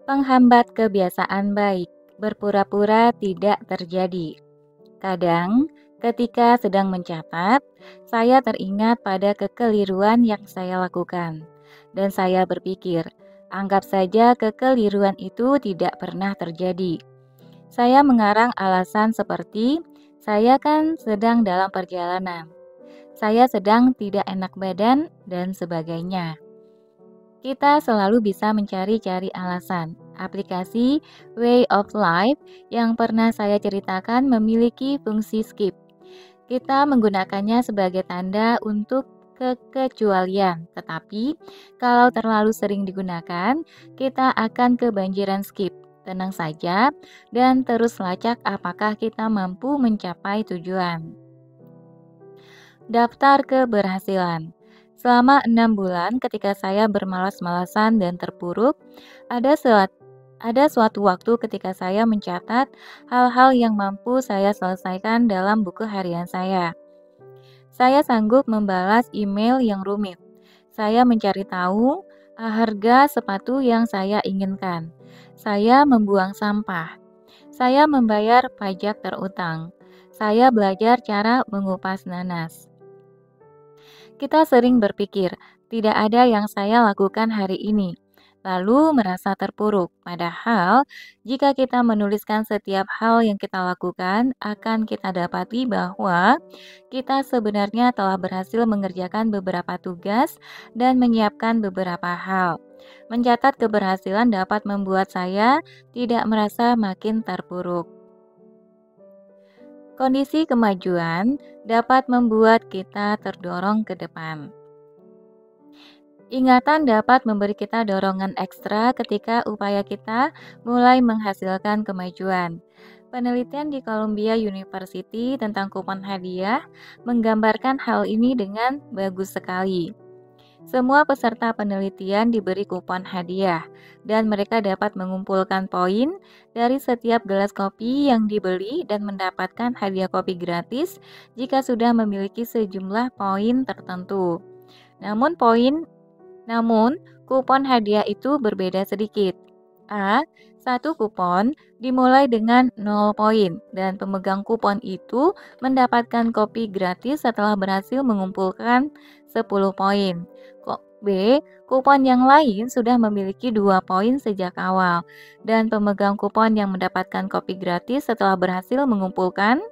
Penghambat kebiasaan baik, berpura-pura tidak terjadi. Kadang, ketika sedang mencatat, saya teringat pada kekeliruan yang saya lakukan. Dan saya berpikir, anggap saja kekeliruan itu tidak pernah terjadi. Saya mengarang alasan seperti, saya kan sedang dalam perjalanan. Saya sedang tidak enak badan, dan sebagainya. Kita selalu bisa mencari-cari alasan. Aplikasi Way of Life yang pernah saya ceritakan memiliki fungsi skip. Kita menggunakannya sebagai tanda untuk kekecualian, tetapi kalau terlalu sering digunakan, kita akan kebanjiran skip. Tenang saja dan terus lacak apakah kita mampu mencapai tujuan. Daftar keberhasilan. Selama 6 bulan ketika saya bermalas-malasan dan terpuruk, ada suatu waktu ketika saya mencatat hal-hal yang mampu saya selesaikan dalam buku harian saya. Saya sanggup membalas email yang rumit. Saya mencari tahu harga sepatu yang saya inginkan. Saya membuang sampah. Saya membayar pajak terutang. Saya belajar cara mengupas nanas. Kita sering berpikir, tidak ada yang saya lakukan hari ini, lalu merasa terpuruk. Padahal, jika kita menuliskan setiap hal yang kita lakukan, akan kita dapati bahwa kita sebenarnya telah berhasil mengerjakan beberapa tugas dan menyiapkan beberapa hal. Mencatat keberhasilan dapat membuat saya tidak merasa makin terpuruk. Kondisi kemajuan dapat membuat kita terdorong ke depan. Ingatan dapat memberi kita dorongan ekstra ketika upaya kita mulai menghasilkan kemajuan. Penelitian di Columbia University tentang kupon hadiah menggambarkan hal ini dengan bagus sekali. Semua peserta penelitian diberi kupon hadiah, dan mereka dapat mengumpulkan poin dari setiap gelas kopi yang dibeli dan mendapatkan hadiah kopi gratis jika sudah memiliki sejumlah poin tertentu. Namun kupon hadiah itu berbeda sedikit. Satu kupon dimulai dengan 0 poin dan pemegang kupon itu mendapatkan kopi gratis setelah berhasil mengumpulkan 10 poin. Kupon yang lain sudah memiliki 2 poin sejak awal dan pemegang kupon yang mendapatkan kopi gratis setelah berhasil mengumpulkan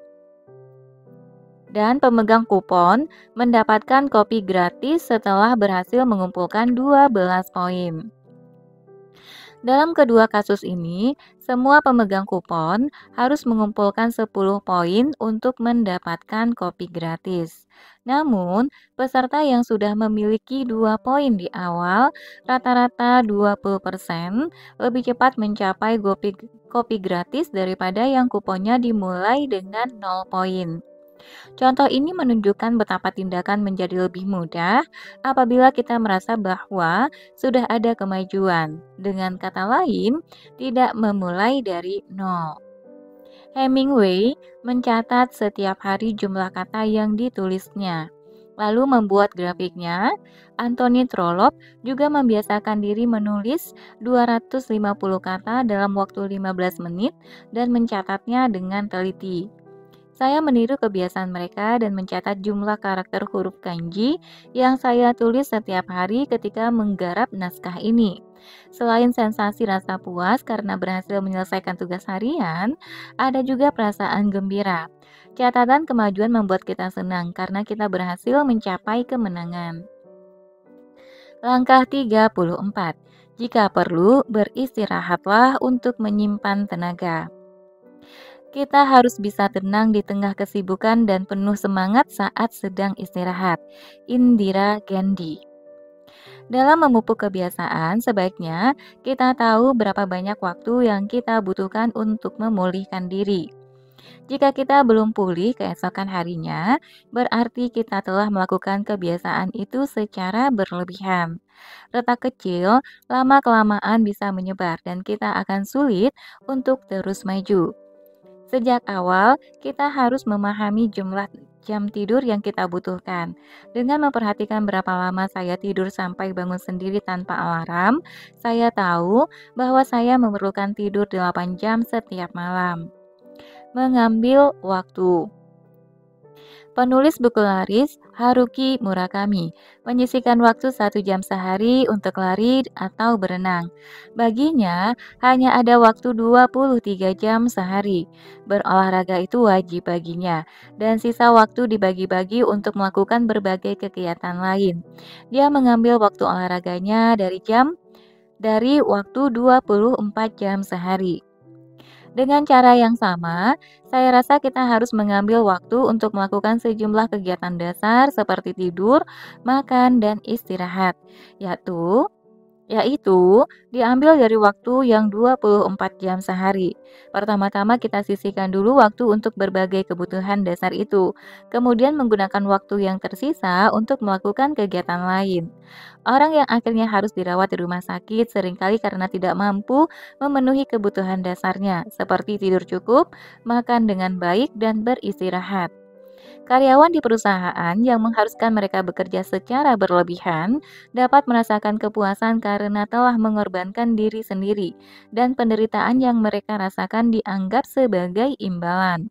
dan pemegang kupon mendapatkan kopi gratis setelah berhasil mengumpulkan 12 poin. Dalam kedua kasus ini, semua pemegang kupon harus mengumpulkan 10 poin untuk mendapatkan kopi gratis. Namun, peserta yang sudah memiliki 2 poin di awal, rata-rata 20% lebih cepat mencapai kopi gratis daripada yang kuponnya dimulai dengan 0 poin. Contoh ini menunjukkan betapa tindakan menjadi lebih mudah apabila kita merasa bahwa sudah ada kemajuan. Dengan kata lain, tidak memulai dari nol. Hemingway mencatat setiap hari jumlah kata yang ditulisnya, lalu membuat grafiknya. Anthony Trollope juga membiasakan diri menulis 250 kata dalam waktu 15 menit dan mencatatnya dengan teliti. Saya meniru kebiasaan mereka dan mencatat jumlah karakter huruf kanji yang saya tulis setiap hari ketika menggarap naskah ini. Selain sensasi rasa puas karena berhasil menyelesaikan tugas harian, ada juga perasaan gembira. Catatan kemajuan membuat kita senang karena kita berhasil mencapai kemenangan. Langkah 34. Jika perlu, beristirahatlah untuk menyimpan tenaga. Kita harus bisa tenang di tengah kesibukan dan penuh semangat saat sedang istirahat. Indira Gandhi. Dalam memupuk kebiasaan, sebaiknya kita tahu berapa banyak waktu yang kita butuhkan untuk memulihkan diri. Jika kita belum pulih keesokan harinya, berarti kita telah melakukan kebiasaan itu secara berlebihan. Retak kecil lama-kelamaan bisa menyebar dan kita akan sulit untuk terus maju. Sejak awal, kita harus memahami jam tidur yang kita butuhkan. Dengan memperhatikan berapa lama saya tidur sampai bangun sendiri tanpa alarm, saya tahu bahwa saya memerlukan tidur 8 jam setiap malam. Mengambil waktu. Penulis buku laris Haruki Murakami menyisihkan waktu 1 jam sehari untuk lari atau berenang. Baginya, hanya ada waktu 23 jam sehari. Berolahraga itu wajib baginya, dan sisa waktu dibagi-bagi untuk melakukan berbagai kegiatan lain. Dia mengambil waktu olahraganya dari waktu 24 jam sehari. Dengan cara yang sama, saya rasa kita harus mengambil waktu untuk melakukan sejumlah kegiatan dasar seperti tidur, makan, dan istirahat, yaitu yaitu diambil dari waktu yang 24 jam sehari. Pertama-tama kita sisihkan dulu waktu untuk berbagai kebutuhan dasar itu, kemudian menggunakan waktu yang tersisa untuk melakukan kegiatan lain. Orang yang akhirnya harus dirawat di rumah sakit seringkali karena tidak mampu memenuhi kebutuhan dasarnya, seperti tidur cukup, makan dengan baik, dan beristirahat. Karyawan di perusahaan yang mengharuskan mereka bekerja secara berlebihan dapat merasakan kepuasan karena telah mengorbankan diri sendiri, dan penderitaan yang mereka rasakan dianggap sebagai imbalan.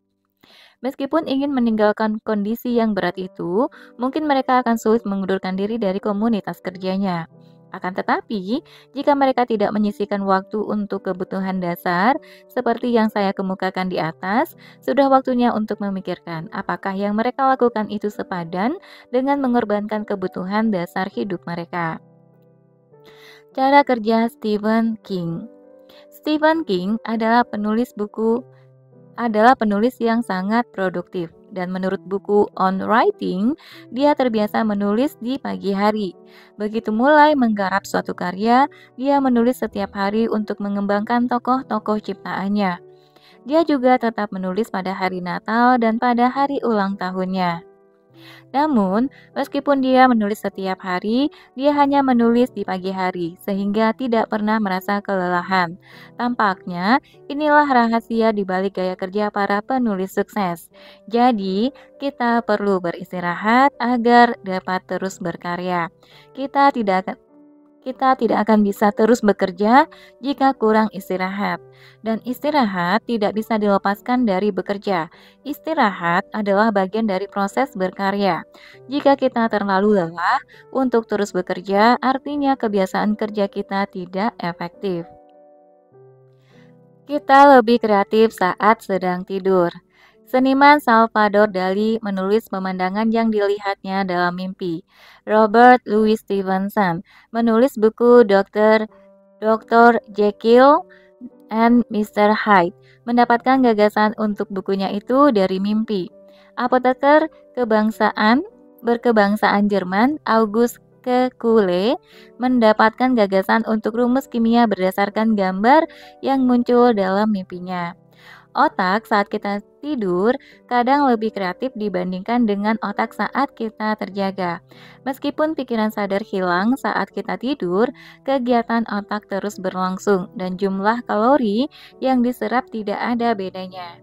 Meskipun ingin meninggalkan kondisi yang berat itu, mungkin mereka akan sulit mengundurkan diri dari komunitas kerjanya. Akan tetapi, jika mereka tidak menyisihkan waktu untuk kebutuhan dasar, seperti yang saya kemukakan di atas, sudah waktunya untuk memikirkan apakah yang mereka lakukan itu sepadan dengan mengorbankan kebutuhan dasar hidup mereka. Cara kerja Stephen King. Stephen King adalah penulis yang sangat produktif, dan menurut buku On Writing, dia terbiasa menulis di pagi hari. Begitu mulai menggarap suatu karya, dia menulis setiap hari untuk mengembangkan tokoh-tokoh ciptaannya. Dia juga tetap menulis pada hari Natal dan pada hari ulang tahunnya. Namun, meskipun dia menulis setiap hari, dia hanya menulis di pagi hari, sehingga tidak pernah merasa kelelahan. Tampaknya, inilah rahasia di balik gaya kerja para penulis sukses. Jadi, kita perlu beristirahat agar dapat terus berkarya. Kita tidak akan kita tidak akan bisa terus bekerja jika kurang istirahat, dan istirahat tidak bisa dilepaskan dari bekerja. Istirahat adalah bagian dari proses berkarya. Jika kita terlalu lelah untuk terus bekerja, artinya kebiasaan kerja kita tidak efektif. Kita lebih kreatif saat sedang tidur. Seniman Salvador Dali menulis pemandangan yang dilihatnya dalam mimpi. Robert Louis Stevenson menulis buku Dr. Jekyll and Mr. Hyde, mendapatkan gagasan untuk bukunya itu dari mimpi. Apoteker berkebangsaan Jerman August Kekule mendapatkan gagasan untuk rumus kimia berdasarkan gambar yang muncul dalam mimpinya. Otak saat kita tidur kadang lebih kreatif dibandingkan dengan otak saat kita terjaga. Meskipun pikiran sadar hilang saat kita tidur, kegiatan otak terus berlangsung dan jumlah kalori yang diserap tidak ada bedanya.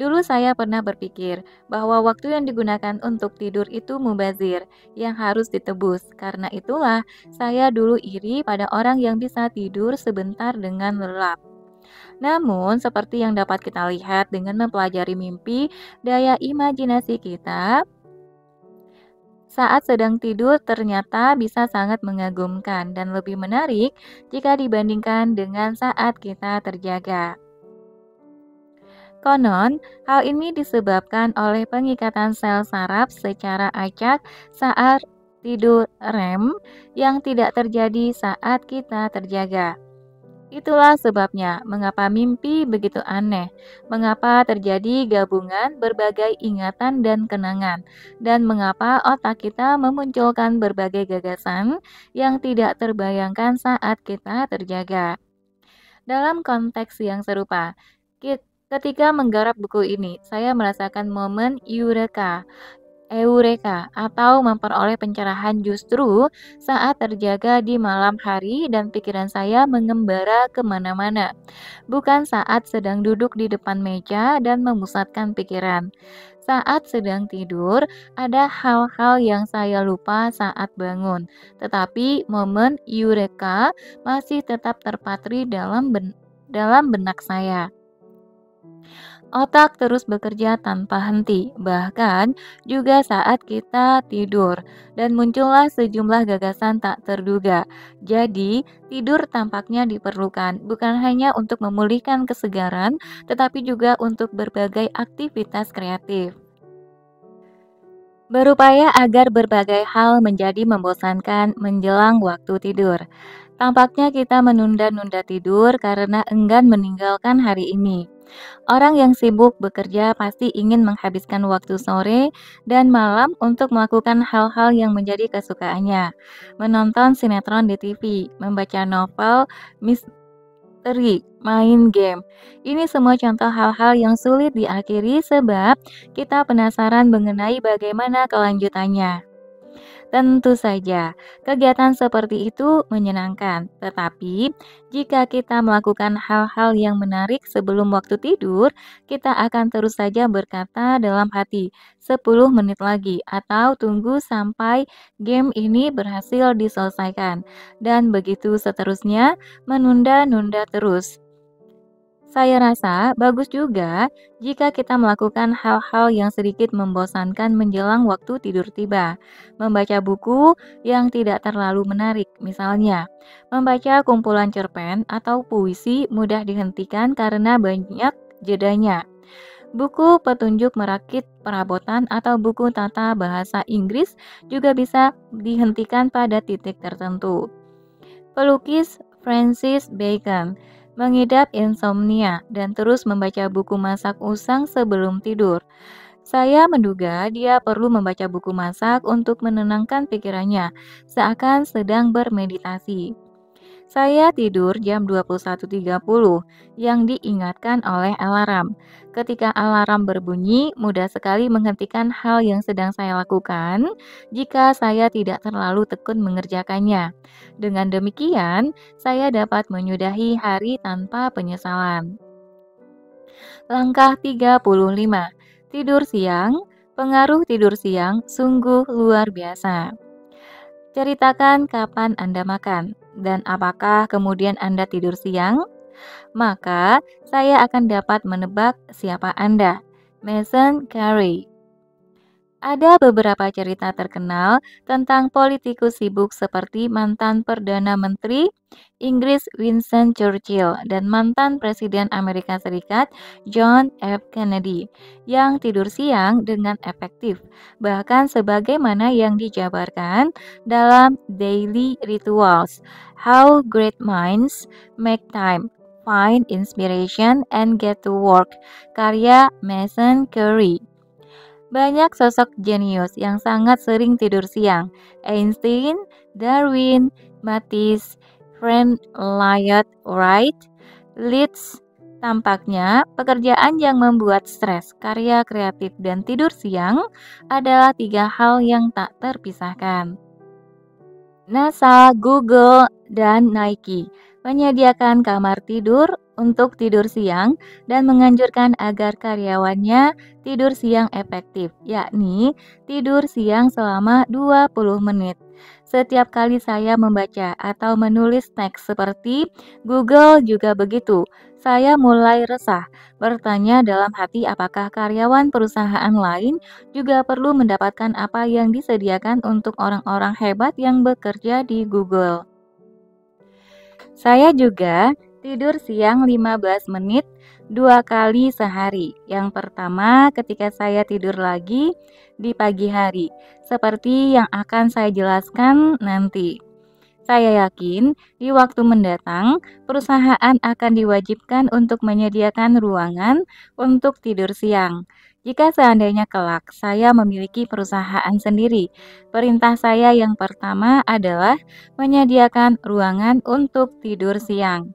Dulu saya pernah berpikir bahwa waktu yang digunakan untuk tidur itu mubazir, yang harus ditebus. Karena itulah, saya dulu iri pada orang yang bisa tidur sebentar dengan lelap. Namun, seperti yang dapat kita lihat dengan mempelajari mimpi, daya imajinasi kita saat sedang tidur ternyata bisa sangat mengagumkan dan lebih menarik jika dibandingkan dengan saat kita terjaga. Konon, hal ini disebabkan oleh pengikatan sel saraf secara acak saat tidur REM yang tidak terjadi saat kita terjaga. Itulah sebabnya mengapa mimpi begitu aneh, mengapa terjadi gabungan berbagai ingatan dan kenangan, dan mengapa otak kita memunculkan berbagai gagasan yang tidak terbayangkan saat kita terjaga. Dalam konteks yang serupa, ketika menggarap buku ini, saya merasakan momen eureka. Eureka atau memperoleh pencerahan justru saat terjaga di malam hari dan pikiran saya mengembara kemana-mana, bukan saat sedang duduk di depan meja dan memusatkan pikiran. Saat sedang tidur, ada hal-hal yang saya lupa saat bangun, tetapi momen eureka masih tetap terpatri dalam benak saya. Otak terus bekerja tanpa henti, bahkan juga saat kita tidur, dan muncullah sejumlah gagasan tak terduga. Jadi, tidur tampaknya diperlukan bukan hanya untuk memulihkan kesegaran, tetapi juga untuk berbagai aktivitas kreatif. Berupaya agar berbagai hal menjadi membosankan menjelang waktu tidur. Tampaknya kita menunda-nunda tidur karena enggan meninggalkan hari ini. Orang yang sibuk bekerja pasti ingin menghabiskan waktu sore dan malam untuk melakukan hal-hal yang menjadi kesukaannya. Menonton sinetron di TV, membaca novel, misteri, main game. Ini semua contoh hal-hal yang sulit diakhiri sebab kita penasaran mengenai bagaimana kelanjutannya. Tentu saja, kegiatan seperti itu menyenangkan, tetapi jika kita melakukan hal-hal yang menarik sebelum waktu tidur, kita akan terus saja berkata dalam hati, 10 menit lagi, atau tunggu sampai game ini berhasil diselesaikan, dan begitu seterusnya, menunda-nunda terus. Saya rasa bagus juga jika kita melakukan hal-hal yang sedikit membosankan menjelang waktu tidur tiba. Membaca buku yang tidak terlalu menarik, misalnya membaca kumpulan cerpen atau puisi mudah dihentikan karena banyak jedanya. Buku petunjuk merakit perabotan atau buku tata bahasa Inggris juga bisa dihentikan pada titik tertentu. Pelukis Francis Bacon mengidap insomnia dan terus membaca buku masak usang sebelum tidur. Saya menduga dia perlu membaca buku masak untuk menenangkan pikirannya, seakan sedang bermeditasi. Saya tidur jam 21.30 yang diingatkan oleh alarm. Ketika alarm berbunyi, mudah sekali menghentikan hal yang sedang saya lakukan jika saya tidak terlalu tekun mengerjakannya. Dengan demikian, saya dapat menyudahi hari tanpa penyesalan. Langkah 35. Tidur siang. Pengaruh tidur siang sungguh luar biasa. Ceritakan kapan Anda makan dan apakah kemudian Anda tidur siang, maka saya akan dapat menebak siapa Anda. Mason Carey. Ada beberapa cerita terkenal tentang politikus sibuk seperti mantan Perdana Menteri Inggris Winston Churchill dan mantan Presiden Amerika Serikat John F. Kennedy yang tidur siang dengan efektif, bahkan sebagaimana yang dijabarkan dalam Daily Rituals, How Great Minds Make Time, Find Inspiration and Get to Work, karya Mason Carey. Banyak sosok jenius yang sangat sering tidur siang. Einstein, Darwin, Matisse, Frank Lloyd Wright, Leeds. Tampaknya, pekerjaan yang membuat stres, karya kreatif, dan tidur siang adalah tiga hal yang tak terpisahkan. NASA, Google, dan Nike menyediakan kamar tidur untuk tidur siang dan menganjurkan agar karyawannya tidur siang efektif, yakni tidur siang selama 20 menit. Setiap kali saya membaca atau menulis teks seperti Google juga begitu, saya mulai resah, bertanya dalam hati apakah karyawan perusahaan lain juga perlu mendapatkan apa yang disediakan untuk orang-orang hebat yang bekerja di Google. Saya juga tidur siang 15 menit 2 kali sehari. Yang pertama ketika saya tidur lagi di pagi hari, seperti yang akan saya jelaskan nanti. Saya yakin di waktu mendatang perusahaan akan diwajibkan untuk menyediakan ruangan untuk tidur siang. Jika seandainya kelak saya memiliki perusahaan sendiri, perintah saya yang pertama adalah menyediakan ruangan untuk tidur siang.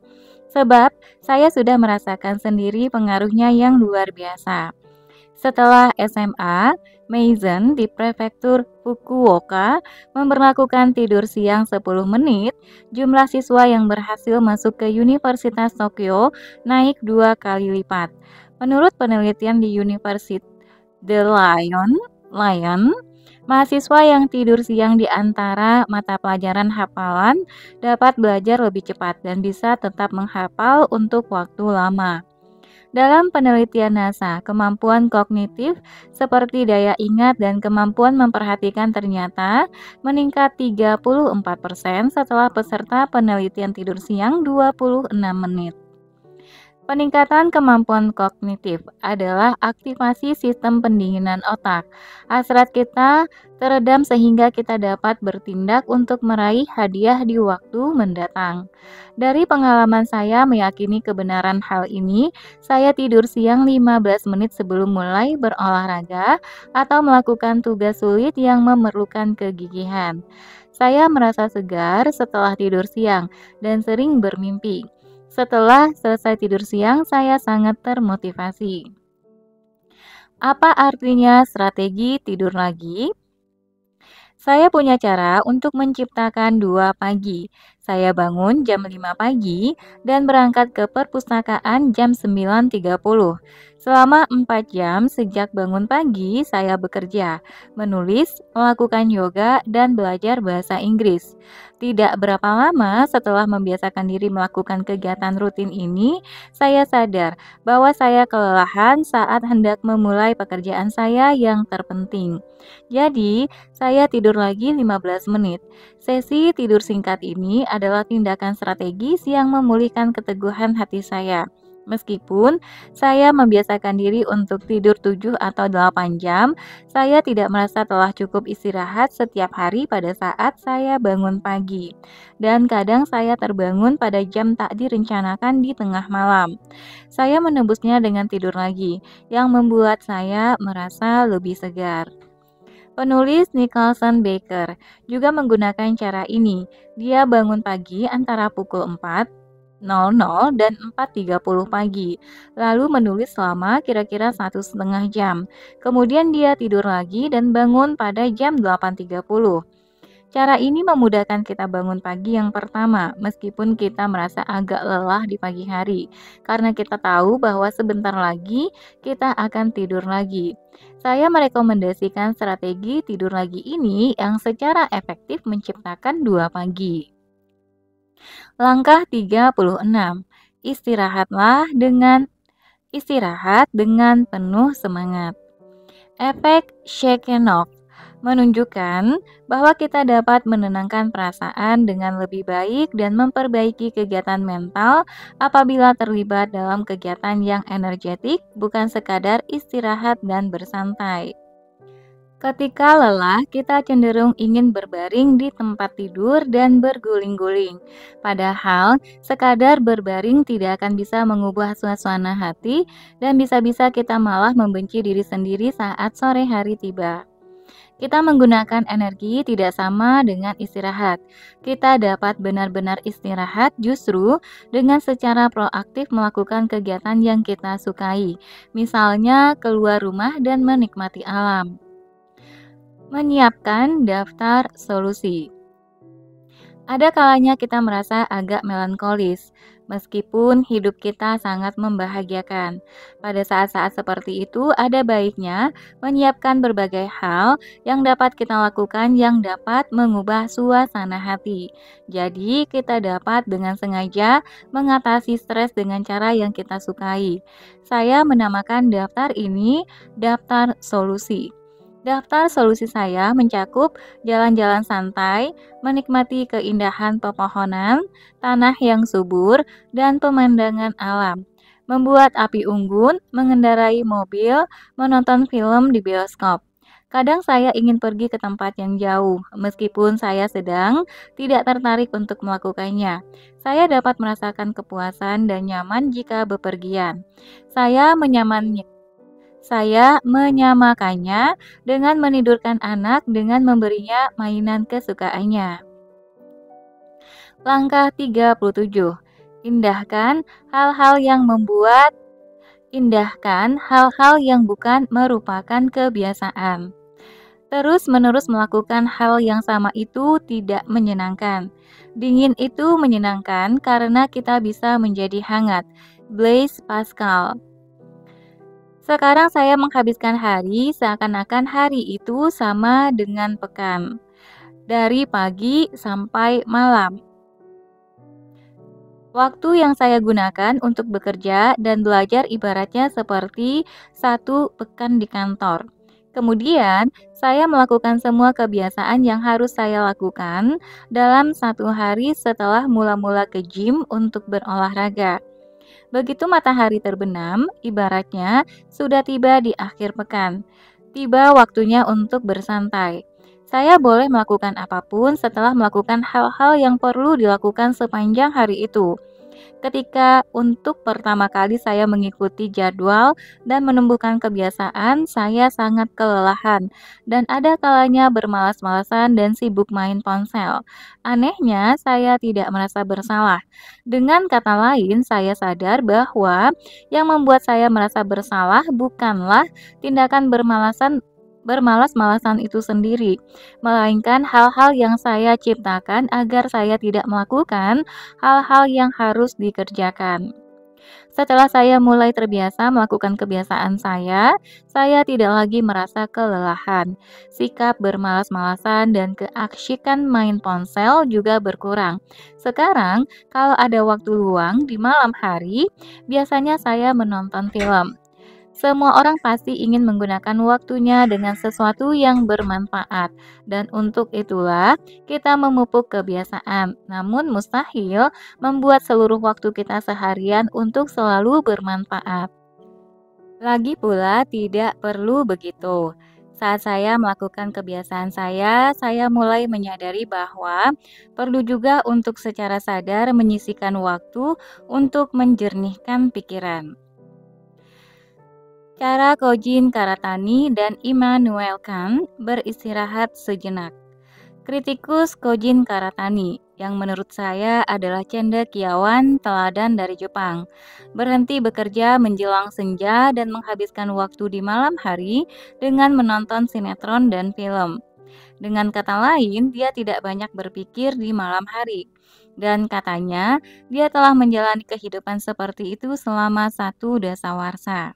Sebab saya sudah merasakan sendiri pengaruhnya yang luar biasa. Setelah SMA, Meizen di prefektur Fukuoka memberlakukan tidur siang 10 menit. Jumlah siswa yang berhasil masuk ke Universitas Tokyo naik 2 kali lipat. Menurut penelitian di University The Lion, mahasiswa yang tidur siang di antara mata pelajaran hafalan dapat belajar lebih cepat dan bisa tetap menghafal untuk waktu lama. Dalam penelitian NASA, kemampuan kognitif seperti daya ingat dan kemampuan memperhatikan ternyata meningkat 34% setelah peserta penelitian tidur siang 26 menit. Peningkatan kemampuan kognitif adalah aktivasi sistem pendinginan otak. Hasrat kita teredam sehingga kita dapat bertindak untuk meraih hadiah di waktu mendatang. Dari pengalaman saya meyakini kebenaran hal ini, saya tidur siang 15 menit sebelum mulai berolahraga atau melakukan tugas sulit yang memerlukan kegigihan. Saya merasa segar setelah tidur siang dan sering bermimpi. Setelah selesai tidur siang, saya sangat termotivasi. Apa artinya strategi tidur lagi? Saya punya cara untuk menciptakan 2 pagi. Saya bangun jam 5 pagi dan berangkat ke perpustakaan jam 9.30. Selama 4 jam sejak bangun pagi, saya bekerja, menulis, melakukan yoga, dan belajar bahasa Inggris. Tidak berapa lama setelah membiasakan diri melakukan kegiatan rutin ini, saya sadar bahwa saya kelelahan saat hendak memulai pekerjaan saya yang terpenting. Jadi, saya tidur lagi 15 menit. Sesi tidur singkat ini adalah tindakan strategis yang memulihkan keteguhan hati saya. Meskipun saya membiasakan diri untuk tidur 7 atau 8 jam, saya tidak merasa telah cukup istirahat setiap hari pada saat saya bangun pagi. Dan kadang saya terbangun pada jam tak direncanakan di tengah malam. Saya menebusnya dengan tidur lagi, yang membuat saya merasa lebih segar. Penulis Nicholson Baker juga menggunakan cara ini. Dia bangun pagi antara pukul 4.00 dan 4.30 pagi, lalu menulis selama kira-kira 1,5 jam. Kemudian dia tidur lagi dan bangun pada jam 8.30. Cara ini memudahkan kita bangun pagi yang pertama, meskipun kita merasa agak lelah di pagi hari, karena kita tahu bahwa sebentar lagi kita akan tidur lagi. Saya merekomendasikan strategi tidur lagi ini yang secara efektif menciptakan 2 pagi. Langkah 36. Istirahat dengan penuh semangat. Efek Shekhinov menunjukkan bahwa kita dapat menenangkan perasaan dengan lebih baik dan memperbaiki kegiatan mental apabila terlibat dalam kegiatan yang energetik, bukan sekadar istirahat dan bersantai. Ketika lelah, kita cenderung ingin berbaring di tempat tidur dan berguling-guling. Padahal, sekadar berbaring tidak akan bisa mengubah suasana hati dan bisa-bisa kita malah membenci diri sendiri saat sore hari tiba. Kita menggunakan energi tidak sama dengan istirahat. Kita dapat benar-benar istirahat justru dengan secara proaktif melakukan kegiatan yang kita sukai. Misalnya, keluar rumah dan menikmati alam. Menyiapkan daftar solusi. Ada kalanya kita merasa agak melankolis, meskipun hidup kita sangat membahagiakan. Pada saat-saat seperti itu, ada baiknya menyiapkan berbagai hal yang dapat kita lakukan yang dapat mengubah suasana hati. Jadi, kita dapat dengan sengaja mengatasi stres dengan cara yang kita sukai. Saya menamakan daftar ini daftar solusi. Daftar solusi saya mencakup jalan-jalan santai, menikmati keindahan pepohonan, tanah yang subur, dan pemandangan alam. Membuat api unggun, mengendarai mobil, menonton film di bioskop. Kadang saya ingin pergi ke tempat yang jauh, meskipun saya sedang tidak tertarik untuk melakukannya. Saya dapat merasakan kepuasan dan nyaman jika bepergian. Saya menyaman saya menyamakannya dengan menidurkan anak dengan memberinya mainan kesukaannya. Langkah 37. Indahkan hal-hal yang membuat Indahkan hal-hal yang bukan merupakan kebiasaan. Terus-menerus melakukan hal yang sama itu tidak menyenangkan. Dingin itu menyenangkan karena kita bisa menjadi hangat. Blaise Pascal. Sekarang saya menghabiskan hari seakan-akan hari itu sama dengan pekan, dari pagi sampai malam. Waktu yang saya gunakan untuk bekerja dan belajar ibaratnya seperti satu pekan di kantor. Kemudian, saya melakukan semua kebiasaan yang harus saya lakukan dalam satu hari setelah mula-mula ke gym untuk berolahraga. Begitu matahari terbenam, ibaratnya sudah tiba di akhir pekan. Tiba waktunya untuk bersantai. Saya boleh melakukan apapun setelah melakukan hal-hal yang perlu dilakukan sepanjang hari itu. Ketika untuk pertama kali saya mengikuti jadwal dan menumbuhkan kebiasaan, saya sangat kelelahan dan ada kalanya bermalas-malasan dan sibuk main ponsel. Anehnya, saya tidak merasa bersalah. Dengan kata lain, saya sadar bahwa yang membuat saya merasa bersalah bukanlah tindakan bermalas-malasan itu sendiri, melainkan hal-hal yang saya ciptakan agar saya tidak melakukan hal-hal yang harus dikerjakan. Setelah saya mulai terbiasa melakukan kebiasaan saya tidak lagi merasa kelelahan. Sikap bermalas-malasan dan keasyikan main ponsel juga berkurang. Sekarang, kalau ada waktu luang di malam hari, biasanya saya menonton film. Semua orang pasti ingin menggunakan waktunya dengan sesuatu yang bermanfaat, dan untuk itulah kita memupuk kebiasaan. Namun, mustahil membuat seluruh waktu kita seharian untuk selalu bermanfaat. Lagi pula, tidak perlu begitu. Saat saya melakukan kebiasaan saya mulai menyadari bahwa perlu juga untuk secara sadar menyisihkan waktu untuk menjernihkan pikiran. Cara Kojin Karatani dan Immanuel Kant beristirahat sejenak. Kritikus Kojin Karatani, yang menurut saya adalah cendekiawan teladan dari Jepang, berhenti bekerja menjelang senja dan menghabiskan waktu di malam hari dengan menonton sinetron dan film. Dengan kata lain, dia tidak banyak berpikir di malam hari. Dan katanya, dia telah menjalani kehidupan seperti itu selama satu dasawarsa.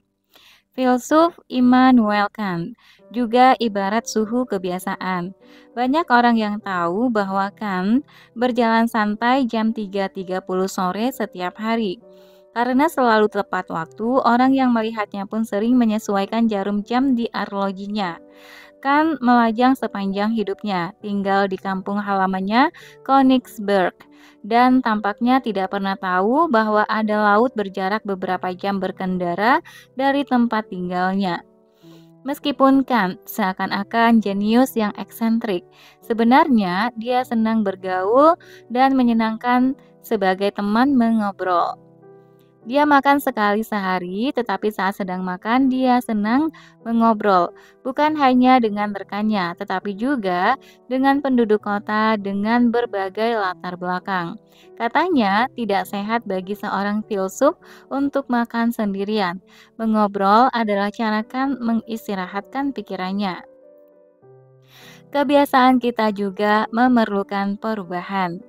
Filsuf Immanuel Kant juga ibarat suhu kebiasaan. Banyak orang yang tahu bahwa Kant berjalan santai jam 3.30 sore setiap hari. Karena selalu tepat waktu, orang yang melihatnya pun sering menyesuaikan jarum jam di arlojinya. Kant melajang sepanjang hidupnya, tinggal di kampung halamannya, Königsberg, dan tampaknya tidak pernah tahu bahwa ada laut berjarak beberapa jam berkendara dari tempat tinggalnya. Meskipun Kant seakan-akan jenius yang eksentrik, sebenarnya dia senang bergaul dan menyenangkan sebagai teman mengobrol. Dia makan sekali sehari, tetapi saat sedang makan dia senang mengobrol, bukan hanya dengan rekannya, tetapi juga dengan penduduk kota dengan berbagai latar belakang. Katanya, tidak sehat bagi seorang filsuf untuk makan sendirian. Mengobrol adalah cara kan mengistirahatkan pikirannya. Kebiasaan kita juga memerlukan perubahan.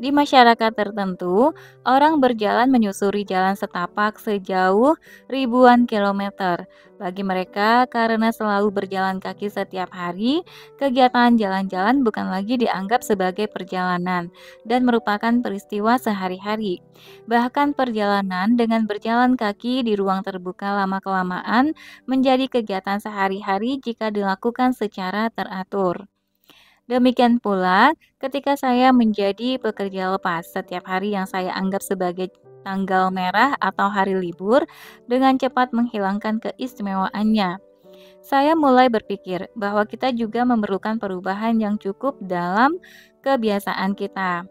Di masyarakat tertentu, orang berjalan menyusuri jalan setapak sejauh ribuan kilometer. Bagi mereka, karena selalu berjalan kaki setiap hari, kegiatan jalan-jalan bukan lagi dianggap sebagai perjalanan dan merupakan peristiwa sehari-hari. Bahkan perjalanan dengan berjalan kaki di ruang terbuka lama-kelamaan menjadi kegiatan sehari-hari jika dilakukan secara teratur. Demikian pula, ketika saya menjadi pekerja lepas, setiap hari yang saya anggap sebagai tanggal merah atau hari libur dengan cepat menghilangkan keistimewaannya. Saya mulai berpikir bahwa kita juga memerlukan perubahan yang cukup dalam kebiasaan kita.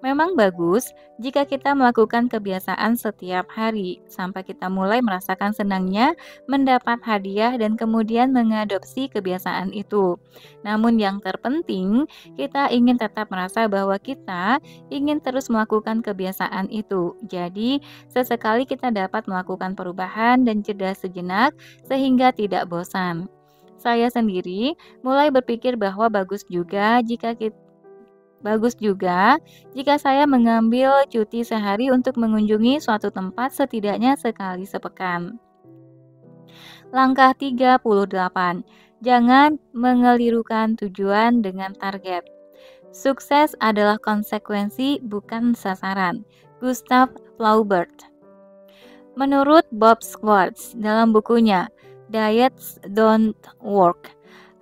Memang bagus jika kita melakukan kebiasaan setiap hari sampai kita mulai merasakan senangnya mendapat hadiah dan kemudian mengadopsi kebiasaan itu. Namun yang terpenting, kita ingin tetap merasa bahwa kita ingin terus melakukan kebiasaan itu. Jadi, sesekali kita dapat melakukan perubahan dan jeda sejenak sehingga tidak bosan. Saya sendiri mulai berpikir bahwa bagus juga jika saya mengambil cuti sehari untuk mengunjungi suatu tempat setidaknya sekali sepekan. Langkah 38. Jangan mengelirukan tujuan dengan target. Sukses adalah konsekuensi, bukan sasaran. Gustav Flaubert. Menurut Bob Schwartz dalam bukunya Diets Don't Work,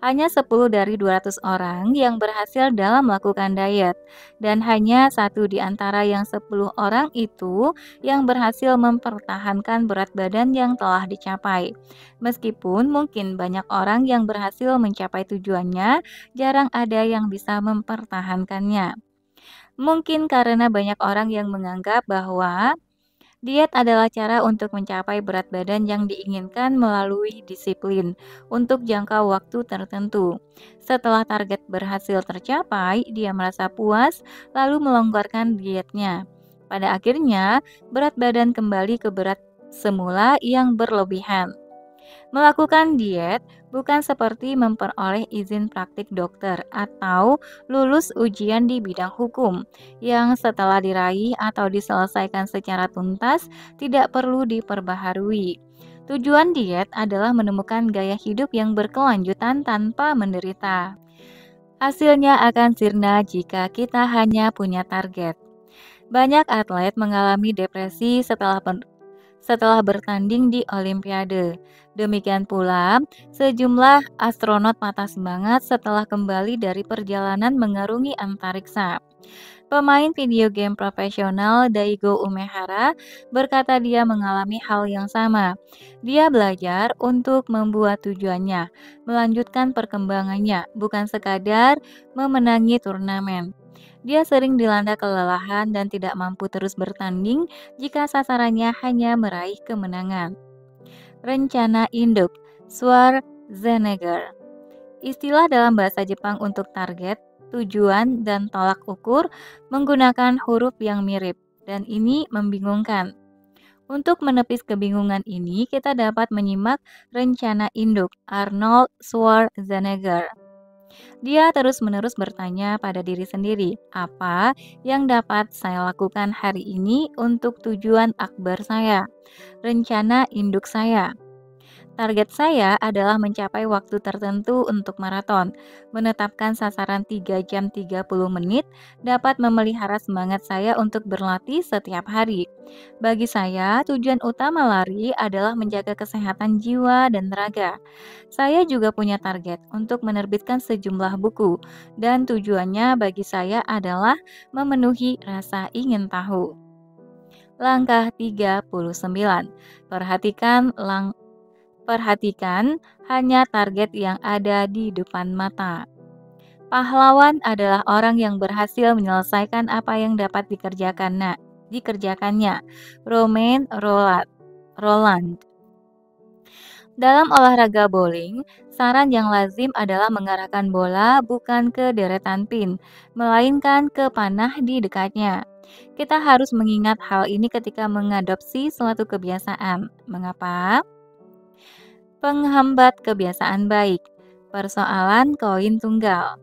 hanya 10 dari 200 orang yang berhasil dalam melakukan diet, dan hanya satu di antara yang 10 orang itu yang berhasil mempertahankan berat badan yang telah dicapai. Meskipun mungkin banyak orang yang berhasil mencapai tujuannya, jarang ada yang bisa mempertahankannya. Mungkin karena banyak orang yang menganggap bahwa diet adalah cara untuk mencapai berat badan yang diinginkan melalui disiplin untuk jangka waktu tertentu. Setelah target berhasil tercapai, dia merasa puas lalu melonggarkan dietnya. Pada akhirnya, berat badan kembali ke berat semula yang berlebihan. Melakukan diet bukan seperti memperoleh izin praktik dokter atau lulus ujian di bidang hukum yang setelah diraih atau diselesaikan secara tuntas tidak perlu diperbaharui. Tujuan diet adalah menemukan gaya hidup yang berkelanjutan tanpa menderita. Hasilnya akan sirna jika kita hanya punya target. Banyak atlet mengalami depresi setelah bertanding di Olimpiade. Demikian pula, sejumlah astronot patah semangat setelah kembali dari perjalanan mengarungi antariksa. Pemain video game profesional Daigo Umehara berkata dia mengalami hal yang sama. Dia belajar untuk membuat tujuannya, melanjutkan perkembangannya, bukan sekadar memenangi turnamen. Dia sering dilanda kelelahan dan tidak mampu terus bertanding jika sasarannya hanya meraih kemenangan. Rencana induk Schwarzenegger. Istilah dalam bahasa Jepang untuk target, tujuan, dan tolak ukur menggunakan huruf yang mirip, dan ini membingungkan. Untuk menepis kebingungan ini, kita dapat menyimak rencana induk Arnold Schwarzenegger. Dia terus-menerus bertanya pada diri sendiri, apa yang dapat saya lakukan hari ini untuk tujuan akbar saya, rencana induk saya. Target saya adalah mencapai waktu tertentu untuk maraton. Menetapkan sasaran 3 jam 30 menit dapat memelihara semangat saya untuk berlatih setiap hari. Bagi saya, tujuan utama lari adalah menjaga kesehatan jiwa dan raga. Saya juga punya target untuk menerbitkan sejumlah buku, dan tujuannya bagi saya adalah memenuhi rasa ingin tahu. Langkah 39. Perhatikan hanya target yang ada di depan mata. Pahlawan adalah orang yang berhasil menyelesaikan apa yang dapat dikerjakannya. Romain Roland. Dalam olahraga bowling, saran yang lazim adalah mengarahkan bola bukan ke deretan pin, melainkan ke panah di dekatnya. Kita harus mengingat hal ini ketika mengadopsi suatu kebiasaan. Mengapa? Penghambat kebiasaan baik. Persoalan koin tunggal.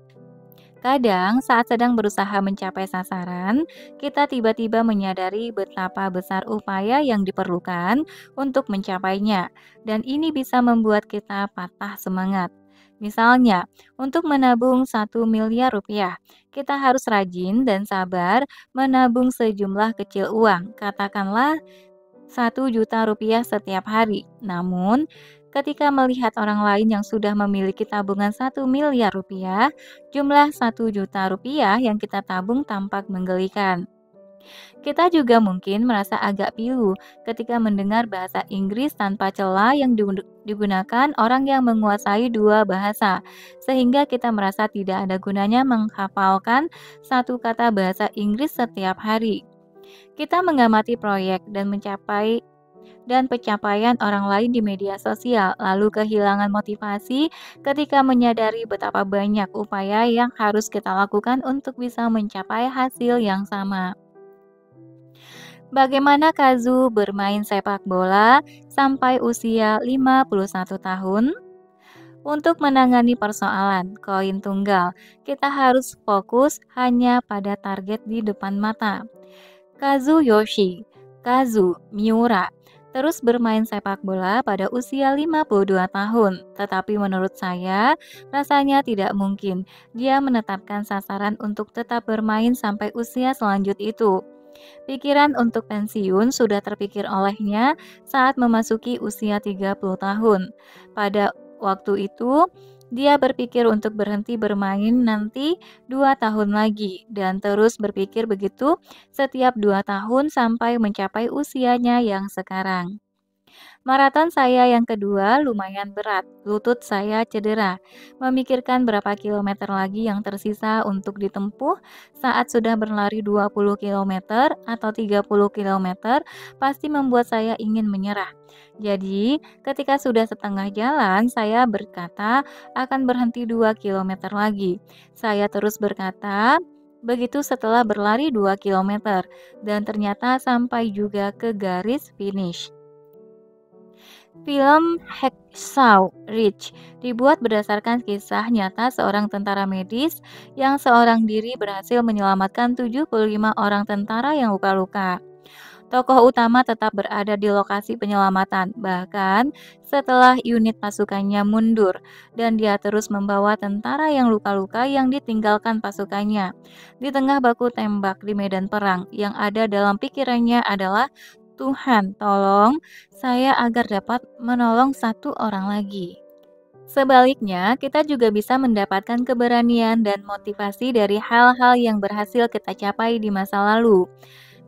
Kadang saat sedang berusaha mencapai sasaran, kita tiba-tiba menyadari betapa besar upaya yang diperlukan untuk mencapainya, dan ini bisa membuat kita patah semangat. Misalnya, untuk menabung 1 miliar rupiah, kita harus rajin dan sabar menabung sejumlah kecil uang, katakanlah 1 juta rupiah setiap hari. Namun, ketika melihat orang lain yang sudah memiliki tabungan 1 miliar rupiah, jumlah 1 juta rupiah yang kita tabung tampak menggelikan. Kita juga mungkin merasa agak pilu ketika mendengar bahasa Inggris tanpa celah yang digunakan orang yang menguasai dua bahasa, sehingga kita merasa tidak ada gunanya menghafalkan satu kata bahasa Inggris setiap hari. Kita mengamati proyek dan pencapaian orang lain di media sosial, lalu kehilangan motivasi ketika menyadari betapa banyak upaya yang harus kita lakukan untuk bisa mencapai hasil yang sama. Bagaimana Kazu bermain sepak bola sampai usia 51 tahun? Untuk menangani persoalan koin tunggal, kita harus fokus hanya pada target di depan mata. Kazuyoshi Miura terus bermain sepak bola pada usia 52 tahun, tetapi menurut saya rasanya tidak mungkin dia menetapkan sasaran untuk tetap bermain sampai usia selanjut itu. Pikiran untuk pensiun sudah terpikir olehnya saat memasuki usia 30 tahun. Pada waktu itu, dia berpikir untuk berhenti bermain nanti 2 tahun lagi dan terus berpikir begitu setiap 2 tahun sampai mencapai usianya yang sekarang. Maraton saya yang kedua lumayan berat, lutut saya cedera. Memikirkan berapa kilometer lagi yang tersisa untuk ditempuh saat sudah berlari 20 kilometer atau 30 kilometer pasti membuat saya ingin menyerah. Jadi, ketika sudah setengah jalan, saya berkata akan berhenti 2 kilometer lagi. Saya terus berkata, begitu setelah berlari 2 kilometer, dan ternyata sampai juga ke garis finish. Film Hacksaw Ridge dibuat berdasarkan kisah nyata seorang tentara medis yang seorang diri berhasil menyelamatkan 75 orang tentara yang luka-luka. Tokoh utama tetap berada di lokasi penyelamatan, bahkan setelah unit pasukannya mundur, dan dia terus membawa tentara yang luka-luka yang ditinggalkan pasukannya. Di tengah baku tembak di medan perang, yang ada dalam pikirannya adalah, Tuhan, tolong saya agar dapat menolong satu orang lagi. Sebaliknya, kita juga bisa mendapatkan keberanian dan motivasi dari hal-hal yang berhasil kita capai di masa lalu.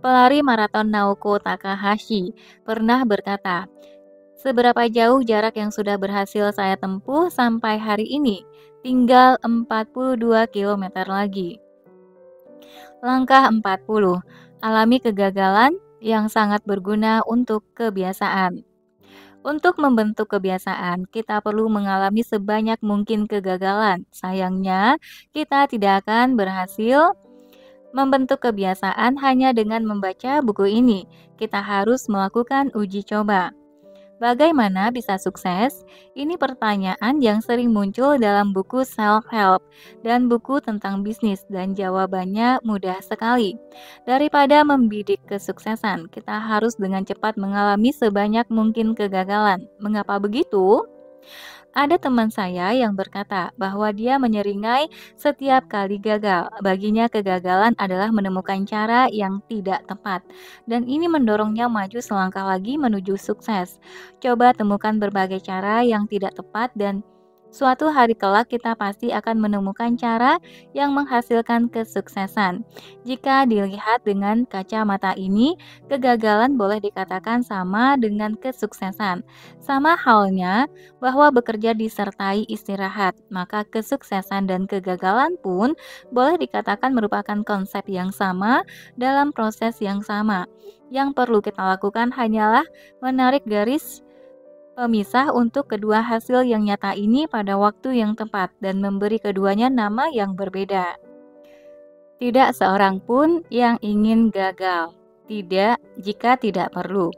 Pelari maraton Naoko Takahashi pernah berkata, "Seberapa jauh jarak yang sudah berhasil saya tempuh sampai hari ini? Tinggal 42 kilometer lagi." Langkah 40. Alami kegagalan yang sangat berguna untuk kebiasaan. Untuk membentuk kebiasaan, kita perlu mengalami sebanyak mungkin kegagalan. Sayangnya, kita tidak akan berhasil membentuk kebiasaan hanya dengan membaca buku ini. Kita harus melakukan uji coba. Bagaimana bisa sukses? Ini pertanyaan yang sering muncul dalam buku self-help dan buku tentang bisnis, dan jawabannya mudah sekali. Daripada membidik kesuksesan, kita harus dengan cepat mengalami sebanyak mungkin kegagalan. Mengapa begitu? Ada teman saya yang berkata bahwa dia menyeringai setiap kali gagal. Baginya kegagalan adalah menemukan cara yang tidak tepat, dan ini mendorongnya maju selangkah lagi menuju sukses. Coba temukan berbagai cara yang tidak tepat dan suatu hari kelak kita pasti akan menemukan cara yang menghasilkan kesuksesan. Jika dilihat dengan kacamata ini, kegagalan boleh dikatakan sama dengan kesuksesan. Sama halnya bahwa bekerja disertai istirahat, maka kesuksesan dan kegagalan pun boleh dikatakan merupakan konsep yang sama dalam proses yang sama. Yang perlu kita lakukan hanyalah menarik garis pemisah untuk kedua hasil yang nyata ini pada waktu yang tepat dan memberi keduanya nama yang berbeda. Tidak seorang pun yang ingin gagal. Tidak jika tidak perlu.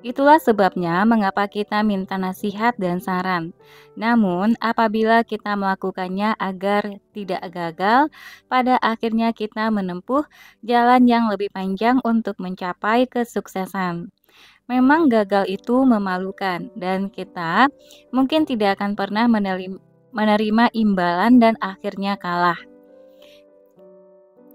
Itulah sebabnya mengapa kita minta nasihat dan saran. Namun, apabila kita melakukannya agar tidak gagal, pada akhirnya kita menempuh jalan yang lebih panjang untuk mencapai kesuksesan. Memang gagal itu memalukan, dan kita mungkin tidak akan pernah menerima imbalan dan akhirnya kalah.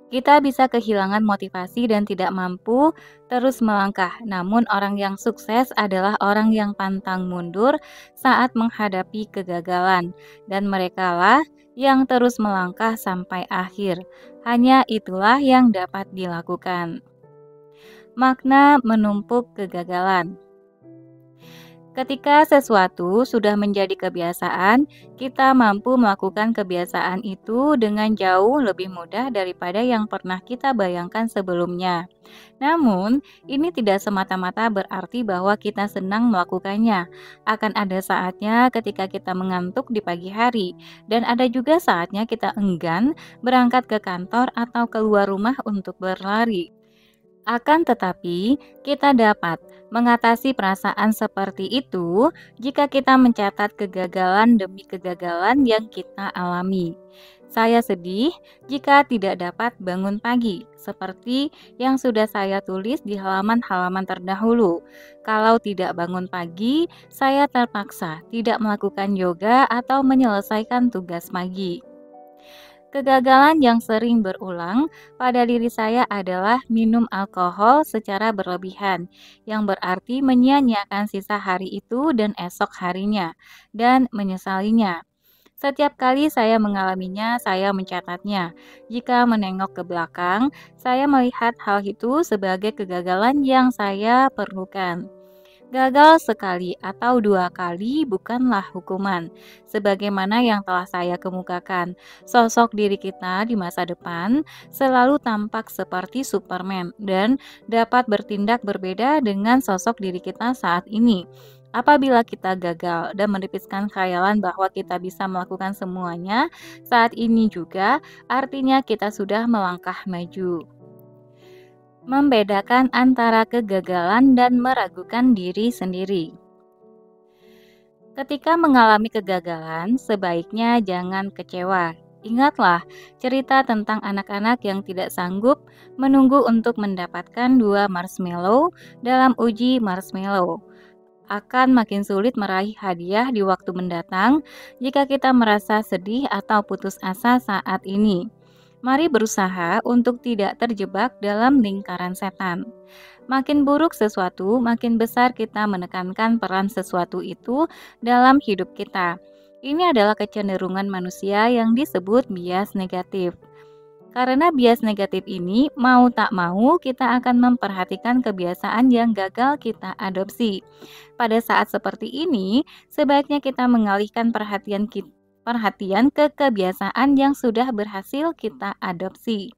Kita bisa kehilangan motivasi dan tidak mampu terus melangkah. Namun orang yang sukses adalah orang yang pantang mundur saat menghadapi kegagalan, dan merekalah yang terus melangkah sampai akhir. Hanya itulah yang dapat dilakukan. makna menumpuk kegagalan. Ketika sesuatu sudah menjadi kebiasaan, kita mampu melakukan kebiasaan itu dengan jauh lebih mudah daripada yang pernah kita bayangkan sebelumnya. Namun, ini tidak semata-mata berarti bahwa kita senang melakukannya. Akan ada saatnya ketika kita mengantuk di pagi hari, dan ada juga saatnya kita enggan berangkat ke kantor atau keluar rumah untuk berlari. Akan tetapi, kita dapat mengatasi perasaan seperti itu jika kita mencatat kegagalan demi kegagalan yang kita alami. Saya sedih jika tidak dapat bangun pagi, seperti yang sudah saya tulis di halaman-halaman terdahulu. Kalau tidak bangun pagi, saya terpaksa tidak melakukan yoga atau menyelesaikan tugas pagi. Kegagalan yang sering berulang pada diri saya adalah minum alkohol secara berlebihan, yang berarti menyia-nyiakan sisa hari itu dan esok harinya, dan menyesalinya. Setiap kali saya mengalaminya, saya mencatatnya. Jika menengok ke belakang, saya melihat hal itu sebagai kegagalan yang saya perlukan. Gagal sekali atau dua kali bukanlah hukuman. Sebagaimana yang telah saya kemukakan, sosok diri kita di masa depan selalu tampak seperti Superman dan dapat bertindak berbeda dengan sosok diri kita saat ini. Apabila kita gagal dan menipiskan khayalan bahwa kita bisa melakukan semuanya, saat ini juga artinya kita sudah melangkah maju. Membedakan antara kegagalan dan meragukan diri sendiri. Ketika mengalami kegagalan, sebaiknya jangan kecewa. Ingatlah cerita tentang anak-anak yang tidak sanggup menunggu untuk mendapatkan 2 marshmallow dalam uji marshmallow. Akan makin sulit meraih hadiah di waktu mendatang jika kita merasa sedih atau putus asa saat ini. Mari berusaha untuk tidak terjebak dalam lingkaran setan. Makin buruk sesuatu, makin besar kita menekankan peran sesuatu itu dalam hidup kita. Ini adalah kecenderungan manusia yang disebut bias negatif. Karena bias negatif ini, mau tak mau kita akan memperhatikan kebiasaan yang gagal kita adopsi. Pada saat seperti ini, sebaiknya kita mengalihkan perhatian ke kebiasaan yang sudah berhasil kita adopsi.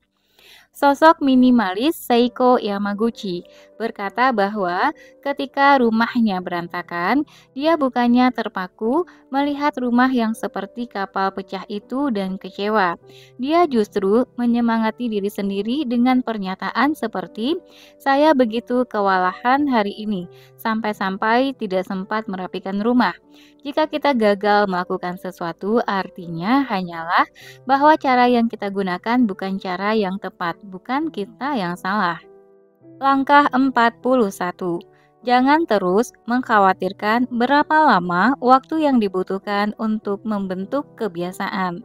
Sosok minimalis Seiko Yamaguchi berkata bahwa ketika rumahnya berantakan, dia bukannya terpaku melihat rumah yang seperti kapal pecah itu dan kecewa. Dia justru menyemangati diri sendiri dengan pernyataan seperti, "Saya begitu kewalahan hari ini, sampai-sampai tidak sempat merapikan rumah." Jika kita gagal melakukan sesuatu, artinya hanyalah bahwa cara yang kita gunakan bukan cara yang tepat, bukan kita yang salah. Langkah 41. Jangan terus mengkhawatirkan berapa lama waktu yang dibutuhkan untuk membentuk kebiasaan.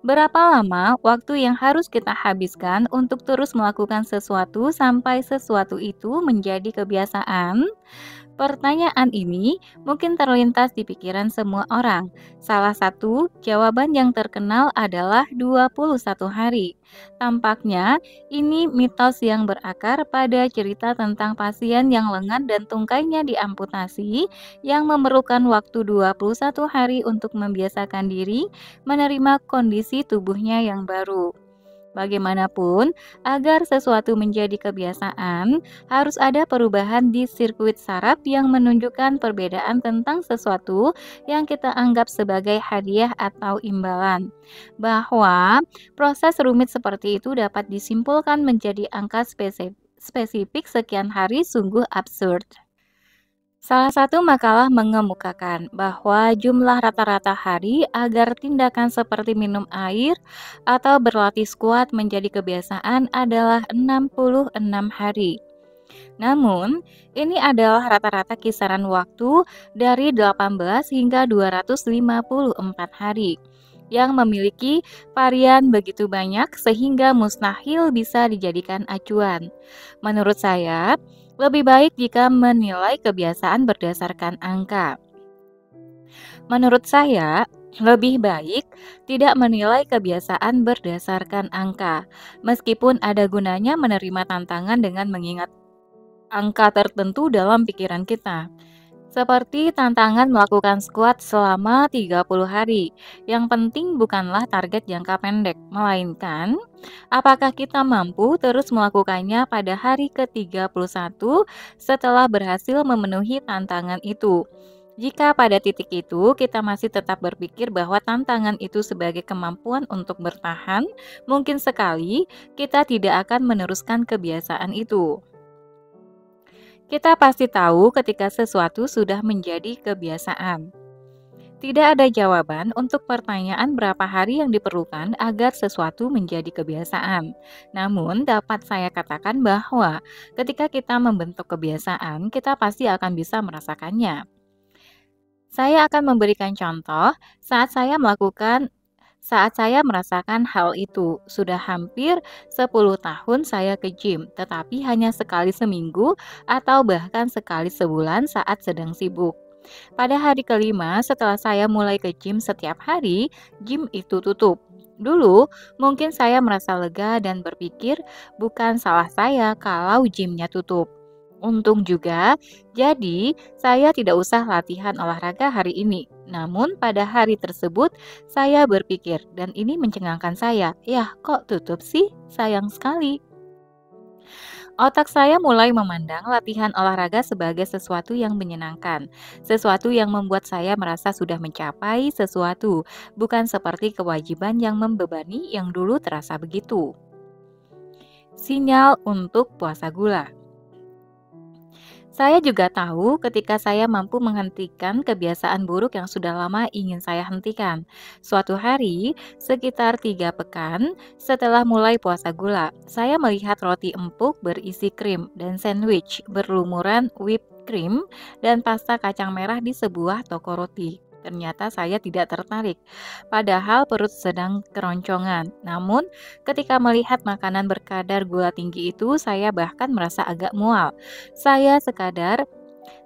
Berapa lama waktu yang harus kita habiskan untuk terus melakukan sesuatu sampai sesuatu itu menjadi kebiasaan? Pertanyaan ini mungkin terlintas di pikiran semua orang. Salah satu jawaban yang terkenal adalah 21 hari. Tampaknya ini mitos yang berakar pada cerita tentang pasien yang lengan dan tungkainya diamputasi yang memerlukan waktu 21 hari untuk membiasakan diri menerima kondisi tubuhnya yang baru. Bagaimanapun, agar sesuatu menjadi kebiasaan, harus ada perubahan di sirkuit saraf yang menunjukkan perbedaan tentang sesuatu yang kita anggap sebagai hadiah atau imbalan. Bahwa proses rumit seperti itu dapat disimpulkan menjadi angka spesifik sekian hari sungguh absurd. Salah satu makalah mengemukakan bahwa jumlah rata-rata hari agar tindakan seperti minum air atau berlatih skuad menjadi kebiasaan adalah 66 hari. Namun, ini adalah rata-rata kisaran waktu dari 18 hingga 254 hari yang memiliki varian begitu banyak sehingga mustahil bisa dijadikan acuan. Menurut saya, lebih baik jika menilai kebiasaan berdasarkan angka. Menurut saya, lebih baik tidak menilai kebiasaan berdasarkan angka, meskipun ada gunanya menerima tantangan dengan mengingat angka tertentu dalam pikiran kita. Seperti tantangan melakukan squat selama 30 hari. Yang penting bukanlah target jangka pendek, melainkan apakah kita mampu terus melakukannya pada hari ke-31 setelah berhasil memenuhi tantangan itu. Jika pada titik itu kita masih tetap berpikir bahwa tantangan itu sebagai kemampuan untuk bertahan, mungkin sekali kita tidak akan meneruskan kebiasaan itu. Kita pasti tahu ketika sesuatu sudah menjadi kebiasaan. Tidak ada jawaban untuk pertanyaan berapa hari yang diperlukan agar sesuatu menjadi kebiasaan. Namun, dapat saya katakan bahwa ketika kita membentuk kebiasaan, kita pasti akan bisa merasakannya. Saya akan memberikan contoh saat saya merasakan hal itu. Sudah hampir 10 tahun saya ke gym, tetapi hanya sekali seminggu atau bahkan sekali sebulan saat sedang sibuk. Pada hari kelima setelah saya mulai ke gym setiap hari, gym itu tutup. Dulu, mungkin saya merasa lega dan berpikir bukan salah saya kalau gymnya tutup. Untung juga, jadi saya tidak usah latihan olahraga hari ini. Namun pada hari tersebut, saya berpikir, dan ini mencengangkan saya, "Yah, kok tutup sih? Sayang sekali." Otak saya mulai memandang latihan olahraga sebagai sesuatu yang menyenangkan, sesuatu yang membuat saya merasa sudah mencapai sesuatu, bukan seperti kewajiban yang membebani yang dulu terasa begitu. Sinyal untuk puasa gula. Saya juga tahu ketika saya mampu menghentikan kebiasaan buruk yang sudah lama ingin saya hentikan. Suatu hari, sekitar 3 pekan setelah mulai puasa gula, saya melihat roti empuk berisi krim dan sandwich berlumuran whipped cream dan pasta kacang merah di sebuah toko roti. Ternyata saya tidak tertarik, padahal perut sedang keroncongan. Namun, ketika melihat makanan berkadar gula tinggi itu, saya bahkan merasa agak mual. Saya sekadar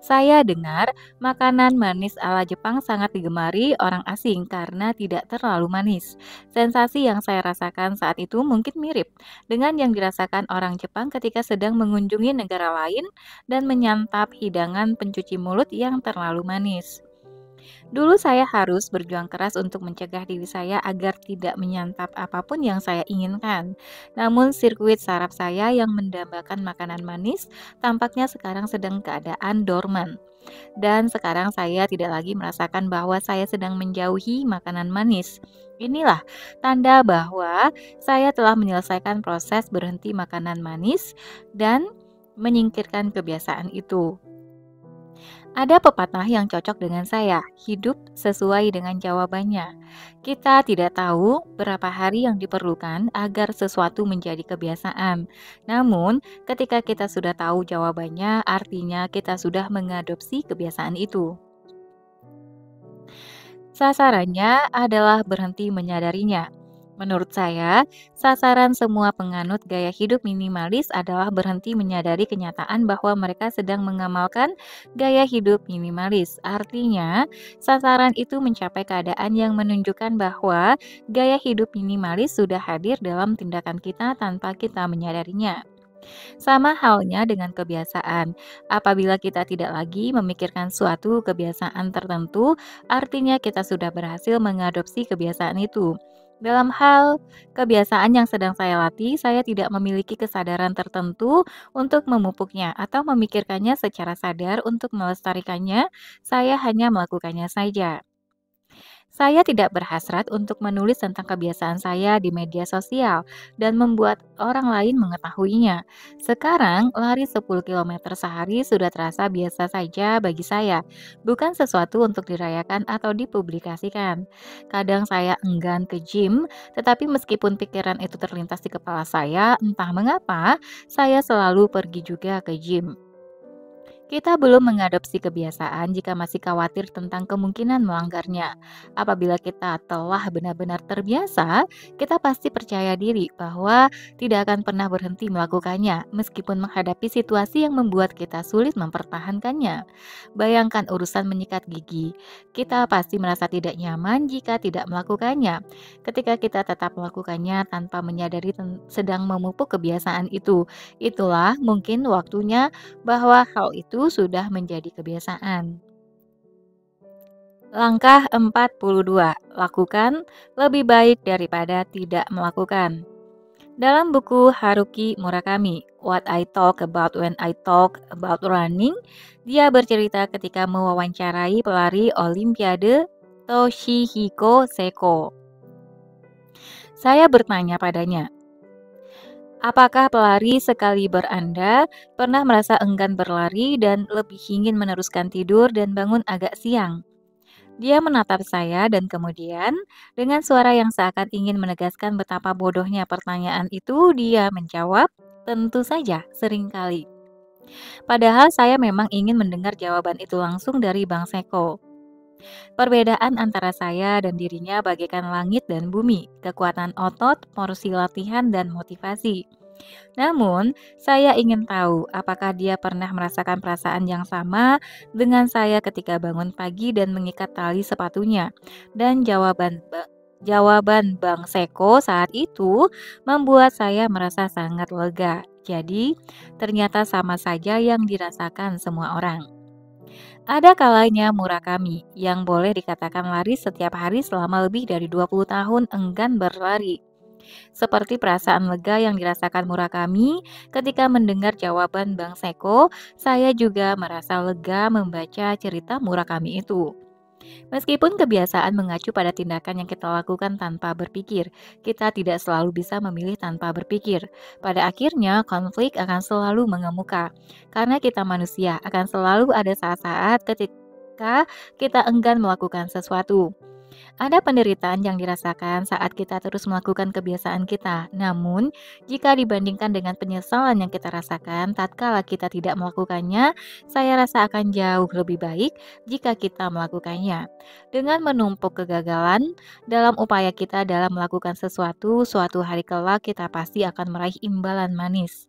saya dengar makanan manis ala Jepang sangat digemari orang asing karena tidak terlalu manis. Sensasi yang saya rasakan saat itu mungkin mirip dengan yang dirasakan orang Jepang ketika sedang mengunjungi negara lain dan menyantap hidangan pencuci mulut yang terlalu manis. Dulu saya harus berjuang keras untuk mencegah diri saya agar tidak menyantap apapun yang saya inginkan. Namun sirkuit saraf saya yang mendambakan makanan manis tampaknya sekarang sedang keadaan dorman. Dan sekarang saya tidak lagi merasakan bahwa saya sedang menjauhi makanan manis. Inilah tanda bahwa saya telah menyelesaikan proses berhenti makanan manis dan menyingkirkan kebiasaan itu. Ada pepatah yang cocok dengan saya, hidup sesuai dengan jawabannya. Kita tidak tahu berapa hari yang diperlukan agar sesuatu menjadi kebiasaan. Namun, ketika kita sudah tahu jawabannya, artinya kita sudah mengadopsi kebiasaan itu. Sasarannya adalah berhenti menyadarinya. Menurut saya, sasaran semua penganut gaya hidup minimalis adalah berhenti menyadari kenyataan bahwa mereka sedang mengamalkan gaya hidup minimalis. Artinya, sasaran itu mencapai keadaan yang menunjukkan bahwa gaya hidup minimalis sudah hadir dalam tindakan kita tanpa kita menyadarinya. Sama halnya dengan kebiasaan. Apabila kita tidak lagi memikirkan suatu kebiasaan tertentu, artinya kita sudah berhasil mengadopsi kebiasaan itu. Dalam hal kebiasaan yang sedang saya latih, saya tidak memiliki kesadaran tertentu untuk memupuknya atau memikirkannya secara sadar untuk melestarikannya. Saya hanya melakukannya saja. Saya tidak berhasrat untuk menulis tentang kebiasaan saya di media sosial dan membuat orang lain mengetahuinya. Sekarang, lari 10 kilometer sehari sudah terasa biasa saja bagi saya, bukan sesuatu untuk dirayakan atau dipublikasikan. Kadang saya enggan ke gym, tetapi meskipun pikiran itu terlintas di kepala saya, entah mengapa, saya selalu pergi juga ke gym. Kita belum mengadopsi kebiasaan jika masih khawatir tentang kemungkinan melanggarnya. Apabila kita telah benar-benar terbiasa, kita pasti percaya diri bahwa tidak akan pernah berhenti melakukannya, meskipun menghadapi situasi yang membuat kita sulit mempertahankannya. Bayangkan urusan menyikat gigi. Kita pasti merasa tidak nyaman jika tidak melakukannya. Ketika kita tetap melakukannya tanpa menyadari sedang memupuk kebiasaan itu, itulah mungkin waktunya bahwa hal itu sudah menjadi kebiasaan. Langkah 42, lakukan lebih baik daripada tidak melakukan. Dalam buku Haruki Murakami, What I Talk About When I Talk About Running, dia bercerita ketika mewawancarai pelari Olimpiade Toshihiko Seko. Saya bertanya padanya, apakah pelari sekaliber Anda pernah merasa enggan berlari dan lebih ingin meneruskan tidur dan bangun agak siang? Dia menatap saya dan kemudian, dengan suara yang seakan ingin menegaskan betapa bodohnya pertanyaan itu, dia menjawab, tentu saja, seringkali. Padahal saya memang ingin mendengar jawaban itu langsung dari Bang Seko. Perbedaan antara saya dan dirinya bagaikan langit dan bumi, kekuatan otot, porsi latihan, dan motivasi. Namun, saya ingin tahu apakah dia pernah merasakan perasaan yang sama dengan saya ketika bangun pagi dan mengikat tali sepatunya. Dan jawaban Bang Seko saat itu membuat saya merasa sangat lega. Jadi, ternyata sama saja yang dirasakan semua orang. Ada kalanya Murakami yang boleh dikatakan lari setiap hari selama lebih dari 20 tahun enggan berlari. Seperti perasaan lega yang dirasakan Murakami ketika mendengar jawaban Bang Seko, saya juga merasa lega membaca cerita Murakami itu. Meskipun kebiasaan mengacu pada tindakan yang kita lakukan tanpa berpikir, kita tidak selalu bisa memilih tanpa berpikir. Pada akhirnya, konflik akan selalu mengemuka. Karena kita manusia, akan selalu ada saat-saat ketika kita enggan melakukan sesuatu. Ada penderitaan yang dirasakan saat kita terus melakukan kebiasaan kita. Namun, jika dibandingkan dengan penyesalan yang kita rasakan tatkala kita tidak melakukannya, saya rasa akan jauh lebih baik jika kita melakukannya. Dengan menumpuk kegagalan dalam upaya kita dalam melakukan sesuatu, suatu hari kelak kita pasti akan meraih imbalan manis.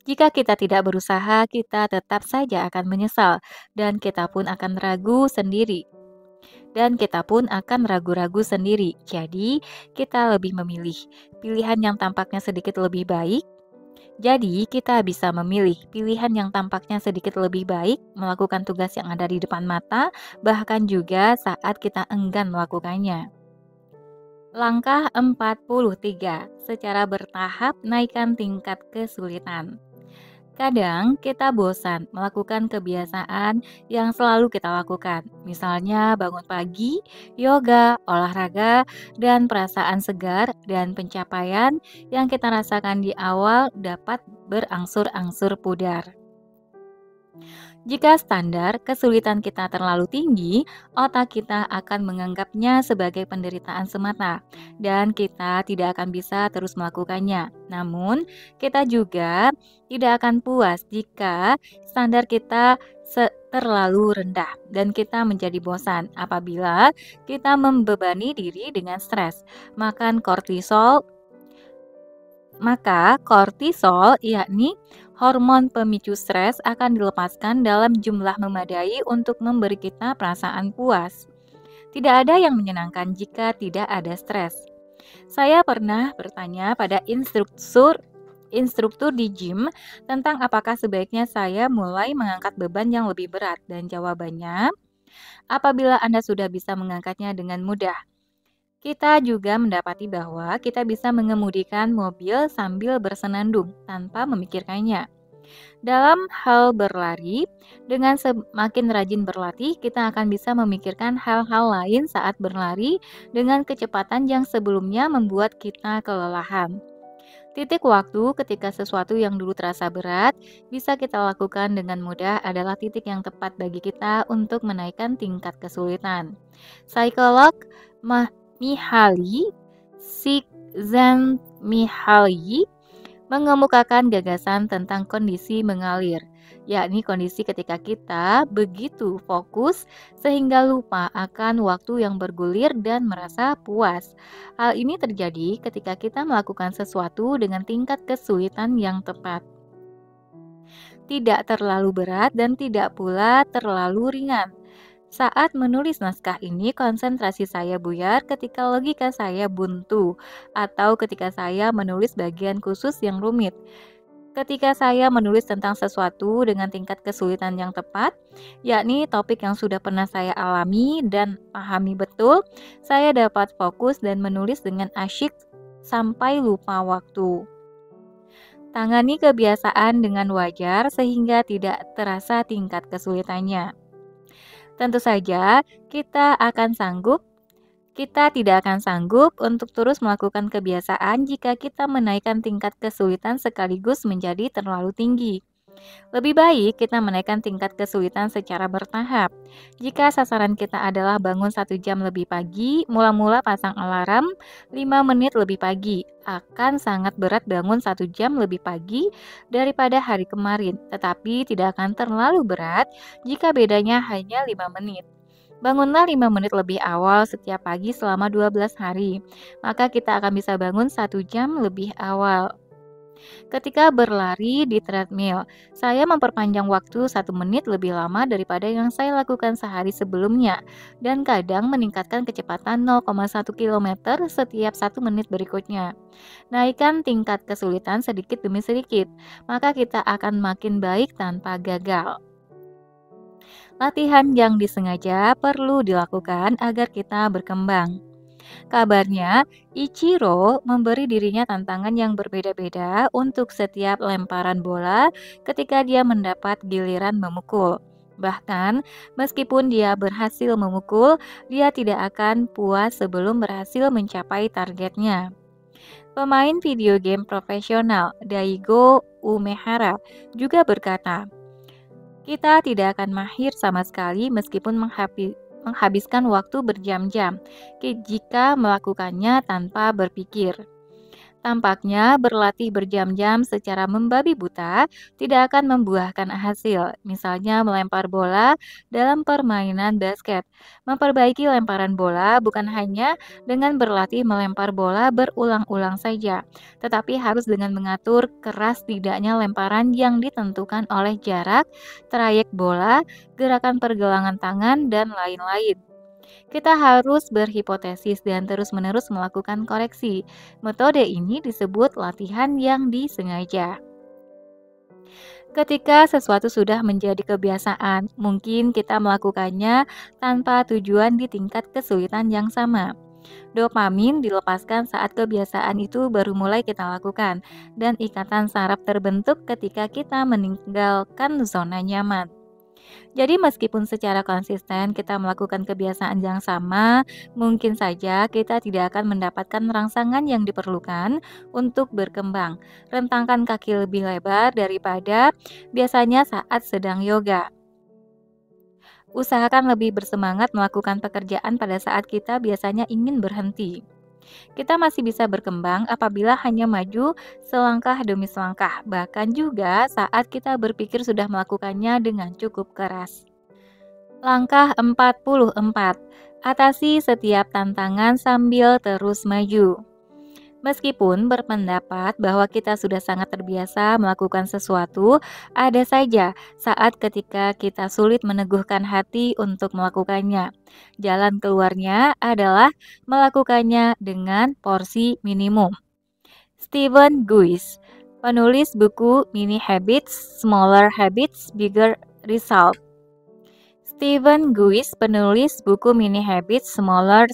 Jika kita tidak berusaha, kita tetap saja akan menyesal, dan kita pun akan ragu sendiri dan kita pun akan ragu-ragu sendiri. Jadi, kita lebih memilih pilihan yang tampaknya sedikit lebih baik. Jadi, kita bisa memilih pilihan yang tampaknya sedikit lebih baik, melakukan tugas yang ada di depan mata, bahkan juga saat kita enggan melakukannya. Langkah 43, secara bertahap naikkan tingkat kesulitan. Kadang kita bosan melakukan kebiasaan yang selalu kita lakukan, misalnya bangun pagi, yoga, olahraga, dan perasaan segar dan pencapaian yang kita rasakan di awal dapat berangsur-angsur pudar. Jika standar kesulitan kita terlalu tinggi, otak kita akan menganggapnya sebagai penderitaan semata, dan kita tidak akan bisa terus melakukannya. Namun, kita juga tidak akan puas jika standar kita terlalu rendah, dan kita menjadi bosan apabila kita membebani diri dengan stres. Maka kortisol, yakni hormon pemicu stres, akan dilepaskan dalam jumlah memadai untuk memberi kita perasaan puas. Tidak ada yang menyenangkan jika tidak ada stres. Saya pernah bertanya pada instruktur di gym tentang apakah sebaiknya saya mulai mengangkat beban yang lebih berat, dan jawabannya, apabila Anda sudah bisa mengangkatnya dengan mudah. Kita juga mendapati bahwa kita bisa mengemudikan mobil sambil bersenandung tanpa memikirkannya. Dalam hal berlari, dengan semakin rajin berlatih, kita akan bisa memikirkan hal-hal lain saat berlari dengan kecepatan yang sebelumnya membuat kita kelelahan. Titik waktu ketika sesuatu yang dulu terasa berat bisa kita lakukan dengan mudah adalah titik yang tepat bagi kita untuk menaikkan tingkat kesulitan. Psikolog Mihaly Csikszentmihalyi mengemukakan gagasan tentang kondisi mengalir, yakni kondisi ketika kita begitu fokus sehingga lupa akan waktu yang bergulir dan merasa puas. Hal ini terjadi ketika kita melakukan sesuatu dengan tingkat kesulitan yang tepat, tidak terlalu berat dan tidak pula terlalu ringan. Saat menulis naskah ini, konsentrasi saya buyar ketika logika saya buntu, atau ketika saya menulis bagian khusus yang rumit. Ketika saya menulis tentang sesuatu dengan tingkat kesulitan yang tepat, yakni topik yang sudah pernah saya alami dan pahami betul, saya dapat fokus dan menulis dengan asyik sampai lupa waktu. Tangani kebiasaan dengan wajar sehingga tidak terasa tingkat kesulitannya. Tentu saja, kita tidak akan sanggup untuk terus melakukan kebiasaan jika kita menaikkan tingkat kesulitan sekaligus menjadi terlalu tinggi. Lebih baik kita menaikkan tingkat kesulitan secara bertahap. Jika sasaran kita adalah bangun 1 jam lebih pagi, mula-mula pasang alarm 5 menit lebih pagi. Akan sangat berat bangun 1 jam lebih pagi daripada hari kemarin, tetapi tidak akan terlalu berat jika bedanya hanya 5 menit. Bangunlah 5 menit lebih awal setiap pagi selama 12 hari, maka kita akan bisa bangun 1 jam lebih awal. Ketika berlari di treadmill, saya memperpanjang waktu 1 menit lebih lama daripada yang saya lakukan sehari sebelumnya, dan kadang meningkatkan kecepatan 0,1 km setiap 1 menit berikutnya. Naikkan tingkat kesulitan sedikit demi sedikit, maka kita akan makin baik tanpa gagal. Latihan yang disengaja perlu dilakukan agar kita berkembang. Kabarnya, Ichiro memberi dirinya tantangan yang berbeda-beda untuk setiap lemparan bola ketika dia mendapat giliran memukul. Bahkan, meskipun dia berhasil memukul, dia tidak akan puas sebelum berhasil mencapai targetnya. Pemain video game profesional Daigo Umehara juga berkata, kita tidak akan mahir sama sekali meskipun menghabiskan waktu berjam-jam jika melakukannya tanpa berpikir. Tampaknya berlatih berjam-jam secara membabi buta tidak akan membuahkan hasil. Misalnya melempar bola dalam permainan basket. Memperbaiki lemparan bola bukan hanya dengan berlatih melempar bola berulang-ulang saja, tetapi harus dengan mengatur keras tidaknya lemparan yang ditentukan oleh jarak, trayek bola, gerakan pergelangan tangan, dan lain-lain. Kita harus berhipotesis dan terus-menerus melakukan koreksi. Metode ini disebut latihan yang disengaja. Ketika sesuatu sudah menjadi kebiasaan, mungkin kita melakukannya tanpa tujuan di tingkat kesulitan yang sama. Dopamin dilepaskan saat kebiasaan itu baru mulai kita lakukan, dan ikatan saraf terbentuk ketika kita meninggalkan zona nyaman. Jadi meskipun secara konsisten kita melakukan kebiasaan yang sama, mungkin saja kita tidak akan mendapatkan rangsangan yang diperlukan untuk berkembang. Rentangkan kaki lebih lebar daripada biasanya saat sedang yoga. Usahakan lebih bersemangat melakukan pekerjaan pada saat kita biasanya ingin berhenti. Kita masih bisa berkembang apabila hanya maju selangkah demi selangkah, bahkan juga saat kita berpikir sudah melakukannya dengan cukup keras. Langkah 44. Atasi setiap tantangan sambil terus maju. Meskipun berpendapat bahwa kita sudah sangat terbiasa melakukan sesuatu, ada saja saat ketika kita sulit meneguhkan hati untuk melakukannya. Jalan keluarnya adalah melakukannya dengan porsi minimum. Stephen Guis, penulis buku Mini Habits, Smaller Habits, Bigger Result. Stephen Guis, penulis buku Mini Habits, Smaller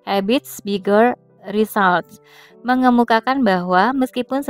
Habits, Bigger Results, mengemukakan bahwa meskipun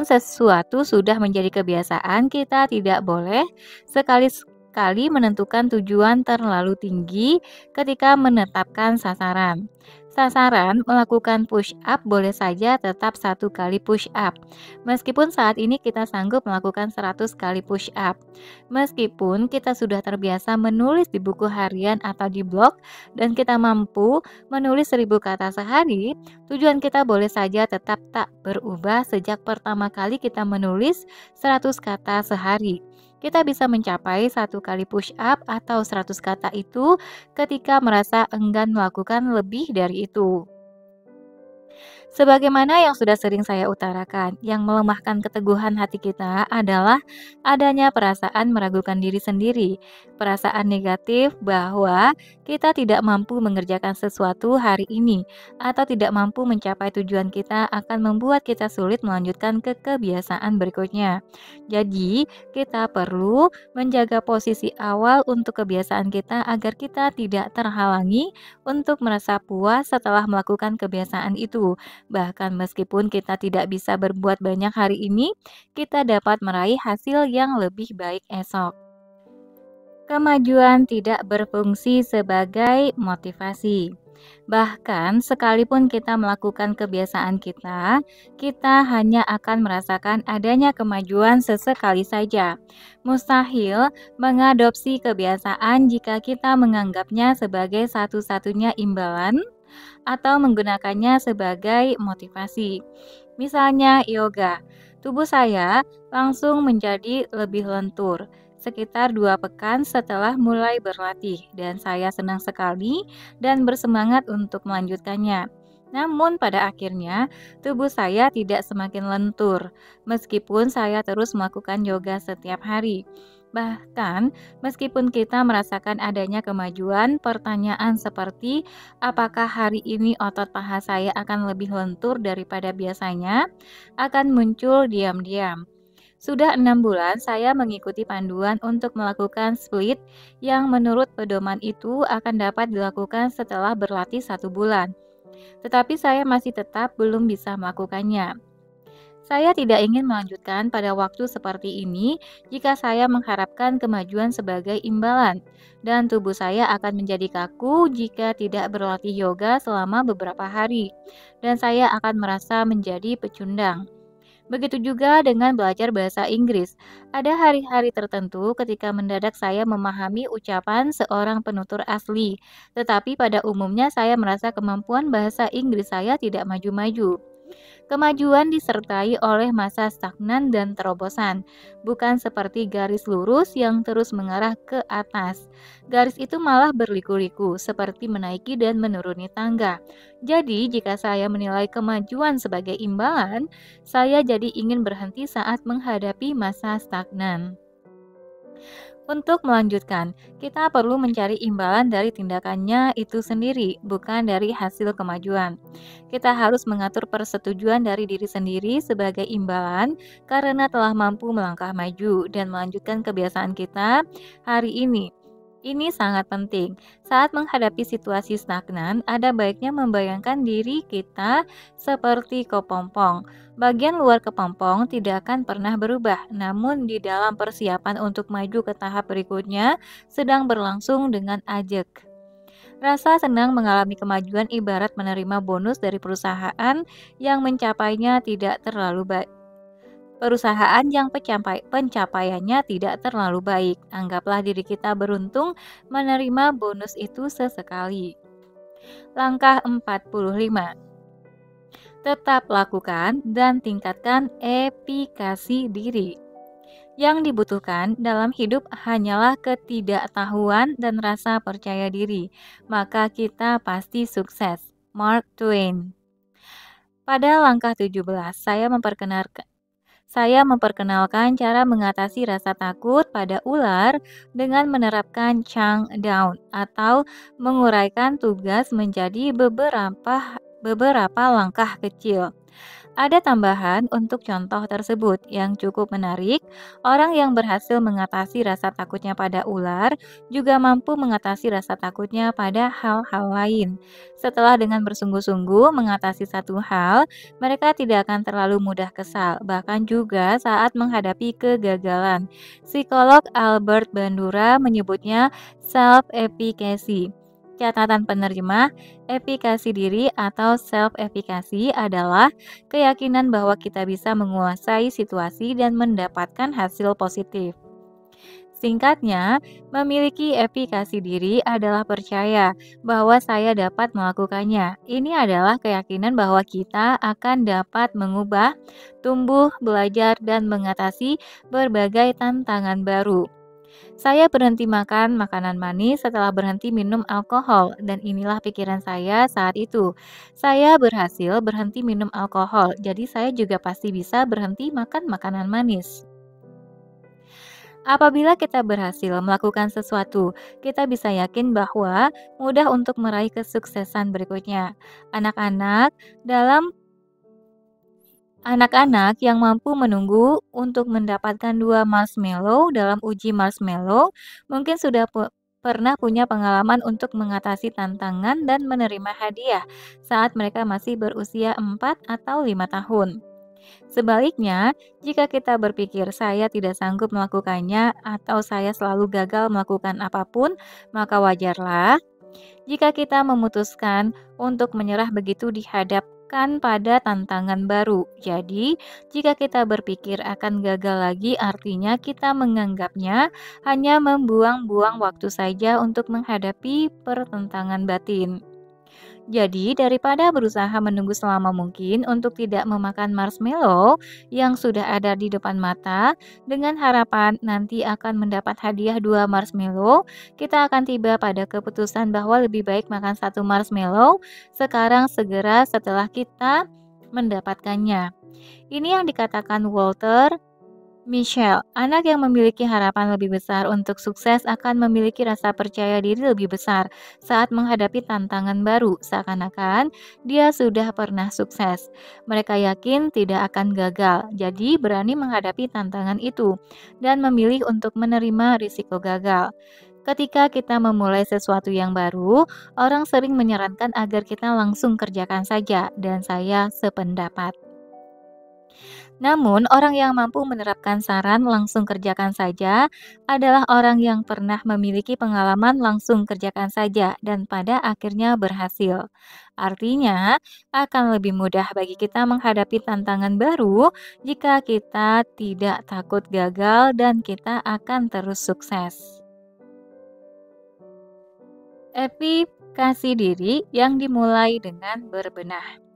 sesuatu sudah menjadi kebiasaan, kita tidak boleh sekali-kali menentukan tujuan terlalu tinggi ketika menetapkan sasaran. Sasaran melakukan push up boleh saja tetap 1 kali push up. Meskipun saat ini kita sanggup melakukan 100 kali push up. Meskipun kita sudah terbiasa menulis di buku harian atau di blog dan kita mampu menulis 1.000 kata sehari, tujuan kita boleh saja tetap tak berubah sejak pertama kali kita menulis 100 kata sehari. Kita bisa mencapai 1 kali push up atau 100 kata itu ketika merasa enggan melakukan lebih dari itu. Sebagaimana yang sudah sering saya utarakan, yang melemahkan keteguhan hati kita adalah adanya perasaan meragukan diri sendiri, perasaan negatif bahwa kita tidak mampu mengerjakan sesuatu hari ini, atau tidak mampu mencapai tujuan kita akan membuat kita sulit melanjutkan ke kebiasaan berikutnya. Jadi, kita perlu menjaga posisi awal untuk kebiasaan kita agar kita tidak terhalangi untuk merasa puas setelah melakukan kebiasaan itu. Bahkan meskipun kita tidak bisa berbuat banyak hari ini, kita dapat meraih hasil yang lebih baik esok. Kemajuan tidak berfungsi sebagai motivasi. Bahkan sekalipun kita melakukan kebiasaan kita, kita hanya akan merasakan adanya kemajuan sesekali saja. Mustahil mengadopsi kebiasaan jika kita menganggapnya sebagai satu-satunya imbalan atau menggunakannya sebagai motivasi. Misalnya yoga, tubuh saya langsung menjadi lebih lentur sekitar 2 pekan setelah mulai berlatih dan saya senang sekali dan bersemangat untuk melanjutkannya. Namun pada akhirnya tubuh saya tidak semakin lentur meskipun saya terus melakukan yoga setiap hari. Bahkan meskipun kita merasakan adanya kemajuan, pertanyaan seperti apakah hari ini otot paha saya akan lebih lentur daripada biasanya akan muncul diam-diam. Sudah 6 bulan saya mengikuti panduan untuk melakukan split yang menurut pedoman itu akan dapat dilakukan setelah berlatih 1 bulan. Tetapi saya masih tetap belum bisa melakukannya. Saya tidak ingin melanjutkan pada waktu seperti ini jika saya mengharapkan kemajuan sebagai imbalan, dan tubuh saya akan menjadi kaku jika tidak berlatih yoga selama beberapa hari, dan saya akan merasa menjadi pecundang. Begitu juga dengan belajar bahasa Inggris. Ada hari-hari tertentu ketika mendadak saya memahami ucapan seorang penutur asli, tetapi pada umumnya saya merasa kemampuan bahasa Inggris saya tidak maju-maju. Kemajuan disertai oleh masa stagnan dan terobosan, bukan seperti garis lurus yang terus mengarah ke atas. Garis itu malah berliku-liku, seperti menaiki dan menuruni tangga. Jadi, jika saya menilai kemajuan sebagai imbalan, saya jadi ingin berhenti saat menghadapi masa stagnan. Untuk melanjutkan, kita perlu mencari imbalan dari tindakannya itu sendiri, bukan dari hasil kemajuan. Kita harus mengatur persetujuan dari diri sendiri sebagai imbalan karena telah mampu melangkah maju dan melanjutkan kebiasaan kita hari ini. Ini sangat penting. Saat menghadapi situasi stagnan, ada baiknya membayangkan diri kita seperti kepompong. Bagian luar kepompong tidak akan pernah berubah, namun di dalam persiapan untuk maju ke tahap berikutnya sedang berlangsung dengan ajak. Rasa senang mengalami kemajuan ibarat menerima bonus dari perusahaan yang mencapainya tidak terlalu baik. Perusahaan yang pencapaiannya tidak terlalu baik. Anggaplah diri kita beruntung menerima bonus itu sesekali. Langkah 45. Tetap lakukan dan tingkatkan efikasi diri. Yang dibutuhkan dalam hidup hanyalah ketidaktahuan dan rasa percaya diri. Maka kita pasti sukses. Mark Twain. Pada langkah 17, saya memperkenalkan cara mengatasi rasa takut pada ular dengan menerapkan chang down atau menguraikan tugas menjadi beberapa langkah kecil. Ada tambahan untuk contoh tersebut yang cukup menarik. Orang yang berhasil mengatasi rasa takutnya pada ular juga mampu mengatasi rasa takutnya pada hal-hal lain. Setelah dengan bersungguh-sungguh mengatasi satu hal, mereka tidak akan terlalu mudah kesal, bahkan juga saat menghadapi kegagalan. Psikolog Albert Bandura menyebutnya self-efficacy. Catatan penerjemah, efikasi diri atau self-efikasi adalah keyakinan bahwa kita bisa menguasai situasi dan mendapatkan hasil positif. Singkatnya, memiliki efikasi diri adalah percaya bahwa saya dapat melakukannya. Ini adalah keyakinan bahwa kita akan dapat mengubah, tumbuh, belajar, dan mengatasi berbagai tantangan baru. Saya berhenti makan makanan manis setelah berhenti minum alkohol, dan inilah pikiran saya saat itu. Saya berhasil berhenti minum alkohol, jadi saya juga pasti bisa berhenti makan makanan manis. Apabila kita berhasil melakukan sesuatu, kita bisa yakin bahwa mudah untuk meraih kesuksesan berikutnya. Anak-anak dalam Anak-anak yang mampu menunggu untuk mendapatkan 2 marshmallow dalam uji marshmallow mungkin sudah pernah punya pengalaman untuk mengatasi tantangan dan menerima hadiah saat mereka masih berusia 4 atau 5 tahun. Sebaliknya, jika kita berpikir saya tidak sanggup melakukannya atau saya selalu gagal melakukan apapun, maka wajarlah jika kita memutuskan untuk menyerah begitu dihadapkan pada tantangan baru. Jadi, jika kita berpikir akan gagal lagi, artinya kita menganggapnya hanya membuang-buang waktu saja untuk menghadapi pertentangan batin. Jadi, daripada berusaha menunggu selama mungkin untuk tidak memakan marshmallow yang sudah ada di depan mata, dengan harapan nanti akan mendapat hadiah 2 marshmallow, kita akan tiba pada keputusan bahwa lebih baik makan 1 marshmallow sekarang segera setelah kita mendapatkannya. Ini yang dikatakan Walter Michelle, anak yang memiliki harapan lebih besar untuk sukses akan memiliki rasa percaya diri lebih besar saat menghadapi tantangan baru, seakan-akan dia sudah pernah sukses. Mereka yakin tidak akan gagal, jadi berani menghadapi tantangan itu dan memilih untuk menerima risiko gagal. Ketika kita memulai sesuatu yang baru, orang sering menyarankan agar kita langsung kerjakan saja, dan saya sependapat. Namun, orang yang mampu menerapkan saran langsung kerjakan saja adalah orang yang pernah memiliki pengalaman langsung kerjakan saja dan pada akhirnya berhasil. Artinya, akan lebih mudah bagi kita menghadapi tantangan baru jika kita tidak takut gagal dan kita akan terus sukses. Efikasi diri yang dimulai dengan berbenah.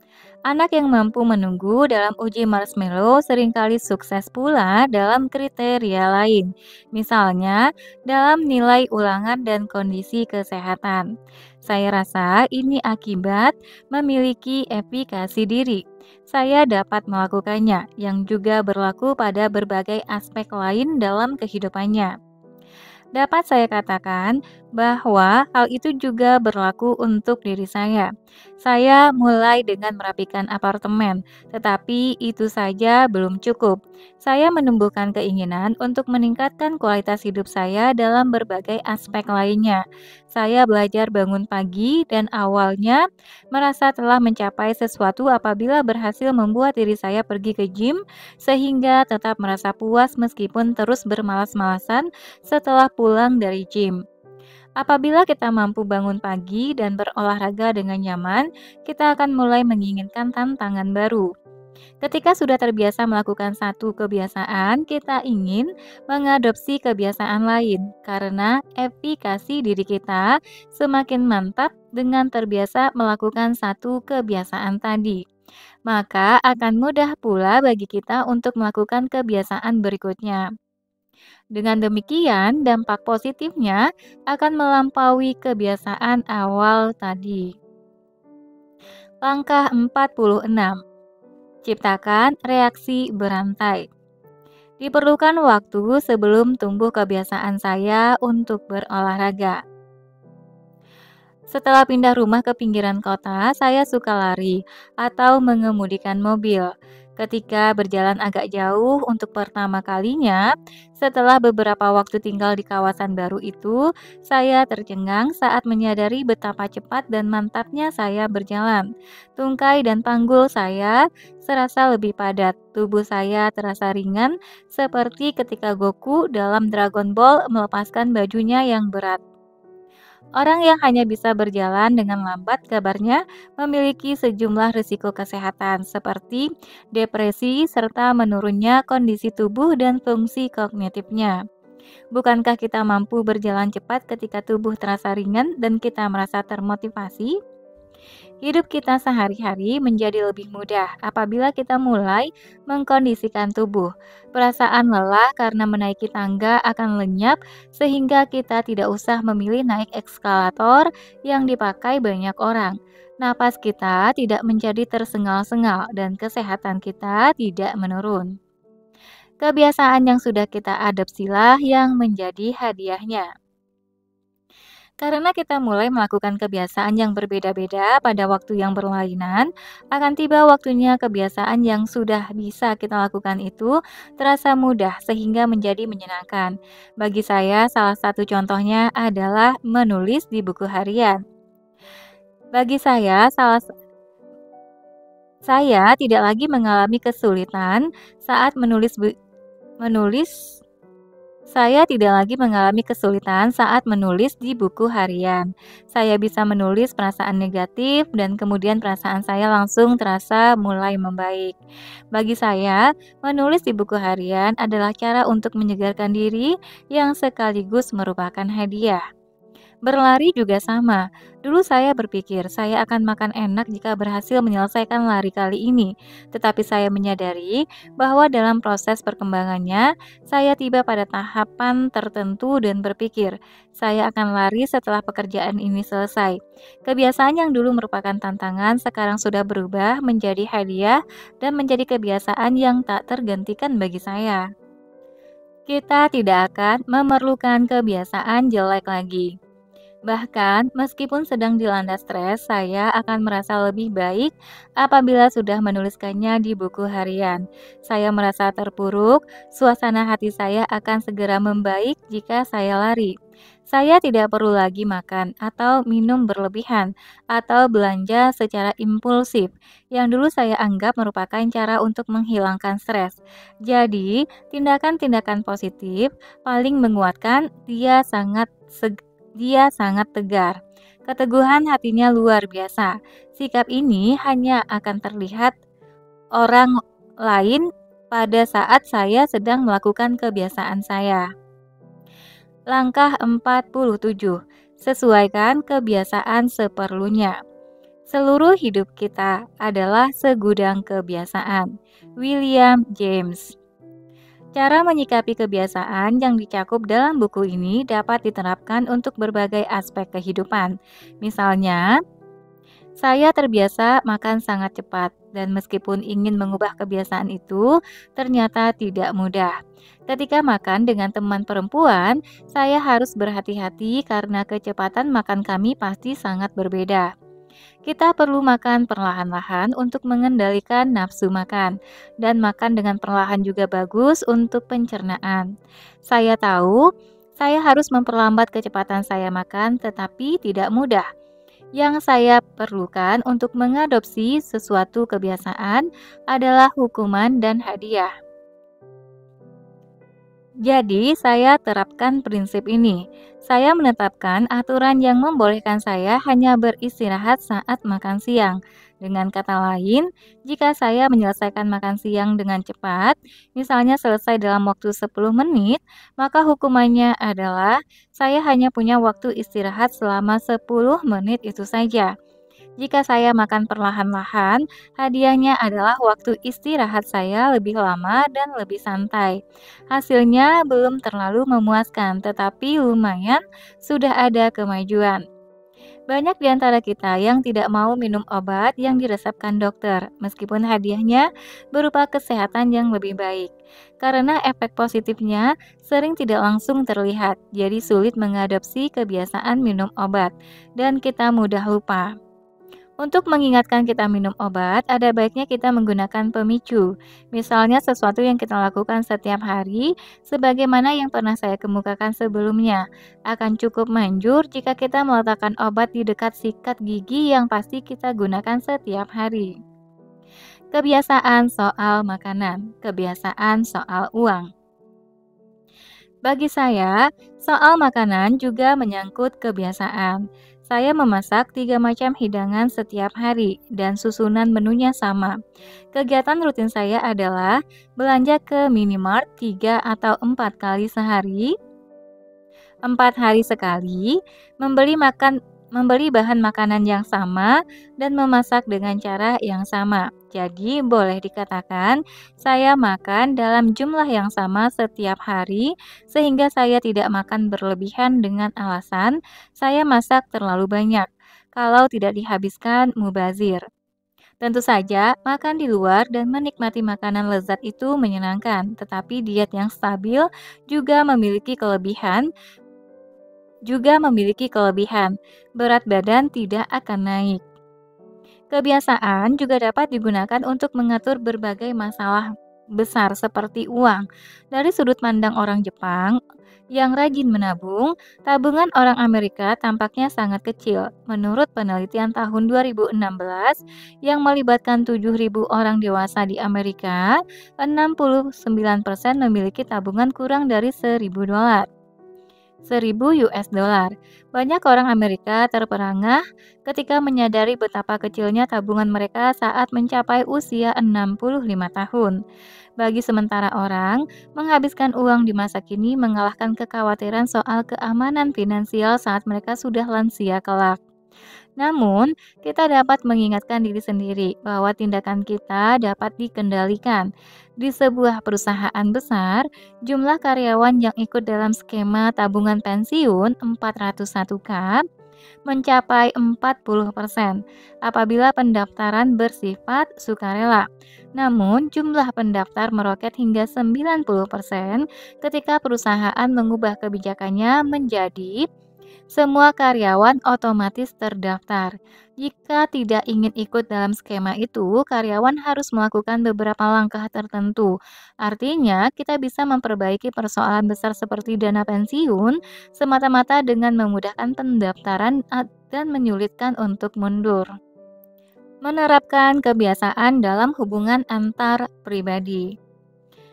Anak yang mampu menunggu dalam uji marshmallow seringkali sukses pula dalam kriteria lain, misalnya dalam nilai ulangan dan kondisi kesehatan. Saya rasa ini akibat memiliki efikasi diri. Saya dapat melakukannya, yang juga berlaku pada berbagai aspek lain dalam kehidupannya. Dapat saya katakan bahwa hal itu juga berlaku untuk diri saya. Saya mulai dengan merapikan apartemen, tetapi itu saja belum cukup. Saya menumbuhkan keinginan untuk meningkatkan kualitas hidup saya dalam berbagai aspek lainnya. Saya belajar bangun pagi dan awalnya merasa telah mencapai sesuatu apabila berhasil membuat diri saya pergi ke gym sehingga tetap merasa puas meskipun terus bermalas-malasan setelah pulang dari gym. Apabila kita mampu bangun pagi dan berolahraga dengan nyaman, kita akan mulai menginginkan tantangan baru. Ketika sudah terbiasa melakukan satu kebiasaan, kita ingin mengadopsi kebiasaan lain karena efikasi diri kita semakin mantap dengan terbiasa melakukan satu kebiasaan tadi. Maka akan mudah pula bagi kita untuk melakukan kebiasaan berikutnya. Dengan demikian, dampak positifnya akan melampaui kebiasaan awal tadi. Langkah 46. Ciptakan reaksi berantai. Diperlukan waktu sebelum tumbuh kebiasaan saya untuk berolahraga. Setelah pindah rumah ke pinggiran kota, saya suka lari atau mengemudikan mobil. Ketika berjalan agak jauh untuk pertama kalinya, setelah beberapa waktu tinggal di kawasan baru itu, saya tercengang saat menyadari betapa cepat dan mantapnya saya berjalan. Tungkai dan panggul saya serasa lebih padat. Tubuh saya terasa ringan, seperti ketika Goku dalam Dragon Ball melepaskan bajunya yang berat. Orang yang hanya bisa berjalan dengan lambat kabarnya memiliki sejumlah risiko kesehatan seperti depresi serta menurunnya kondisi tubuh dan fungsi kognitifnya. Bukankah kita mampu berjalan cepat ketika tubuh terasa ringan dan kita merasa termotivasi? Hidup kita sehari-hari menjadi lebih mudah apabila kita mulai mengkondisikan tubuh. Perasaan lelah karena menaiki tangga akan lenyap sehingga kita tidak usah memilih naik eskalator yang dipakai banyak orang. Napas kita tidak menjadi tersengal-sengal dan kesehatan kita tidak menurun. Kebiasaan yang sudah kita adopsilah yang menjadi hadiahnya. Karena kita mulai melakukan kebiasaan yang berbeda-beda pada waktu yang berlainan, akan tiba waktunya kebiasaan yang sudah bisa kita lakukan itu terasa mudah sehingga menjadi menyenangkan. Bagi saya, salah satu contohnya adalah menulis di buku harian. Bagi saya tidak lagi mengalami kesulitan saat menulis Saya tidak lagi mengalami kesulitan saat menulis di buku harian. Saya bisa menulis perasaan negatif dan kemudian perasaan saya langsung terasa mulai membaik. Bagi saya, menulis di buku harian adalah cara untuk menyegarkan diri yang sekaligus merupakan hadiah. Berlari juga sama. Dulu saya berpikir saya akan makan enak jika berhasil menyelesaikan lari kali ini. Tetapi saya menyadari bahwa dalam proses perkembangannya, saya tiba pada tahapan tertentu dan berpikir, saya akan lari setelah pekerjaan ini selesai. Kebiasaan yang dulu merupakan tantangan sekarang sudah berubah menjadi hadiah dan menjadi kebiasaan yang tak tergantikan bagi saya. Kita tidak akan memerlukan kebiasaan jelek lagi. Bahkan, meskipun sedang dilanda stres, saya akan merasa lebih baik apabila sudah menuliskannya di buku harian. Saya merasa terpuruk, suasana hati saya akan segera membaik jika saya lari. Saya tidak perlu lagi makan atau minum berlebihan atau belanja secara impulsif yang dulu saya anggap merupakan cara untuk menghilangkan stres. Jadi, tindakan-tindakan positif paling menguatkan dia sangat tegar. Keteguhan hatinya luar biasa. Sikap ini hanya akan terlihat orang lain pada saat saya sedang melakukan kebiasaan saya. Langkah 47. Sesuaikan kebiasaan seperlunya. Seluruh hidup kita adalah segudang kebiasaan. William James. Cara menyikapi kebiasaan yang dicakup dalam buku ini dapat diterapkan untuk berbagai aspek kehidupan. Misalnya, saya terbiasa makan sangat cepat, dan meskipun ingin mengubah kebiasaan itu, ternyata tidak mudah. Ketika makan dengan teman perempuan, saya harus berhati-hati karena kecepatan makan kami pasti sangat berbeda. Kita perlu makan perlahan-lahan untuk mengendalikan nafsu makan, dan makan dengan perlahan juga bagus untuk pencernaan. Saya tahu saya harus memperlambat kecepatan saya makan, tetapi tidak mudah. Yang saya perlukan untuk mengadopsi sesuatu kebiasaan adalah hukuman dan hadiah. Jadi, saya terapkan prinsip ini. Saya menetapkan aturan yang membolehkan saya hanya beristirahat saat makan siang. Dengan kata lain, jika saya menyelesaikan makan siang dengan cepat, misalnya selesai dalam waktu 10 menit, maka hukumannya adalah saya hanya punya waktu istirahat selama 10 menit itu saja. Jika saya makan perlahan-lahan, hadiahnya adalah waktu istirahat saya lebih lama dan lebih santai. Hasilnya belum terlalu memuaskan, tetapi lumayan sudah ada kemajuan. Banyak di antara kita yang tidak mau minum obat yang diresepkan dokter, meskipun hadiahnya berupa kesehatan yang lebih baik. Karena efek positifnya sering tidak langsung terlihat, jadi sulit mengadopsi kebiasaan minum obat, dan kita mudah lupa. Untuk mengingatkan kita minum obat, ada baiknya kita menggunakan pemicu. Misalnya sesuatu yang kita lakukan setiap hari, sebagaimana yang pernah saya kemukakan sebelumnya. Akan cukup manjur jika kita meletakkan obat di dekat sikat gigi yang pasti kita gunakan setiap hari. Kebiasaan soal makanan, kebiasaan soal uang. Bagi saya, soal makanan juga menyangkut kebiasaan. Saya memasak 3 macam hidangan setiap hari dan susunan menunya sama. Kegiatan rutin saya adalah belanja ke minimart 3 atau 4 kali sehari, 4 hari sekali, membeli bahan makanan yang sama dan memasak dengan cara yang sama. Jadi, boleh dikatakan saya makan dalam jumlah yang sama setiap hari sehingga saya tidak makan berlebihan dengan alasan saya masak terlalu banyak. Kalau tidak dihabiskan, mubazir. Tentu saja, makan di luar dan menikmati makanan lezat itu menyenangkan, tetapi diet yang stabil juga memiliki kelebihan, berat badan tidak akan naik. Kebiasaan juga dapat digunakan untuk mengatur berbagai masalah besar seperti uang. Dari sudut pandang orang Jepang yang rajin menabung, tabungan orang Amerika tampaknya sangat kecil. Menurut penelitian tahun 2016 yang melibatkan 7.000 orang dewasa di Amerika, 69% memiliki tabungan kurang dari $1.000. Banyak orang Amerika terperangah ketika menyadari betapa kecilnya tabungan mereka saat mencapai usia 65 tahun. Bagi sementara orang, menghabiskan uang di masa kini mengalahkan kekhawatiran soal keamanan finansial saat mereka sudah lansia kelak. Namun, kita dapat mengingatkan diri sendiri bahwa tindakan kita dapat dikendalikan. Di sebuah perusahaan besar, jumlah karyawan yang ikut dalam skema tabungan pensiun 401k mencapai 40% apabila pendaftaran bersifat sukarela. Namun, jumlah pendaftar meroket hingga 90% ketika perusahaan mengubah kebijakannya menjadi semua karyawan otomatis terdaftar. Jika tidak ingin ikut dalam skema itu, karyawan harus melakukan beberapa langkah tertentu. Artinya, kita bisa memperbaiki persoalan besar seperti dana pensiun semata-mata dengan memudahkan pendaftaran dan menyulitkan untuk mundur. Menerapkan kebiasaan dalam hubungan antar pribadi.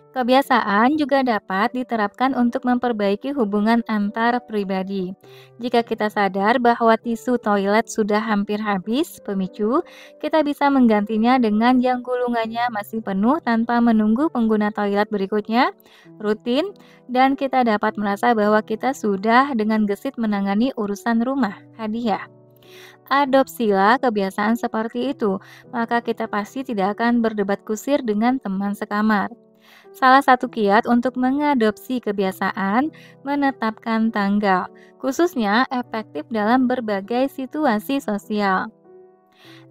Kebiasaan juga dapat diterapkan untuk memperbaiki hubungan antar pribadi. Jika kita sadar bahwa tisu toilet sudah hampir habis, pemicu, kita bisa menggantinya dengan yang gulungannya masih penuh tanpa menunggu pengguna toilet berikutnya, rutin, dan kita dapat merasa bahwa kita sudah dengan gesit menangani urusan rumah, hadiah. Adopsilah kebiasaan seperti itu, maka kita pasti tidak akan berdebat kusir dengan teman sekamar. Salah satu kiat untuk mengadopsi kebiasaan menetapkan tanggal, khususnya efektif dalam berbagai situasi sosial.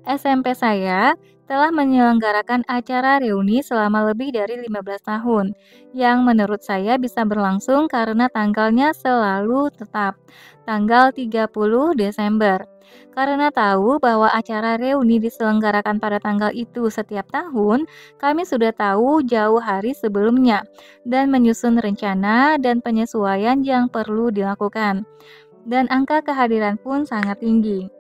SMP saya telah menyelenggarakan acara reuni selama lebih dari 15 tahun, yang menurut saya bisa berlangsung karena tanggalnya selalu tetap, tanggal 30 Desember. Karena tahu bahwa acara reuni diselenggarakan pada tanggal itu setiap tahun, kami sudah tahu jauh hari sebelumnya dan menyusun rencana dan penyesuaian yang perlu dilakukan. Dan angka kehadiran pun sangat tinggi.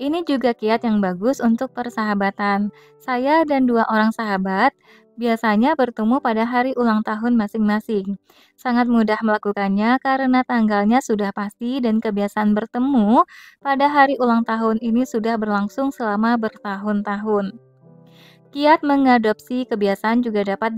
Ini juga kiat yang bagus untuk persahabatan. Saya dan 2 orang sahabat biasanya bertemu pada hari ulang tahun masing-masing. Sangat mudah melakukannya karena tanggalnya sudah pasti dan kebiasaan bertemu pada hari ulang tahun ini sudah berlangsung selama bertahun-tahun. Kiat mengadopsi kebiasaan juga dapat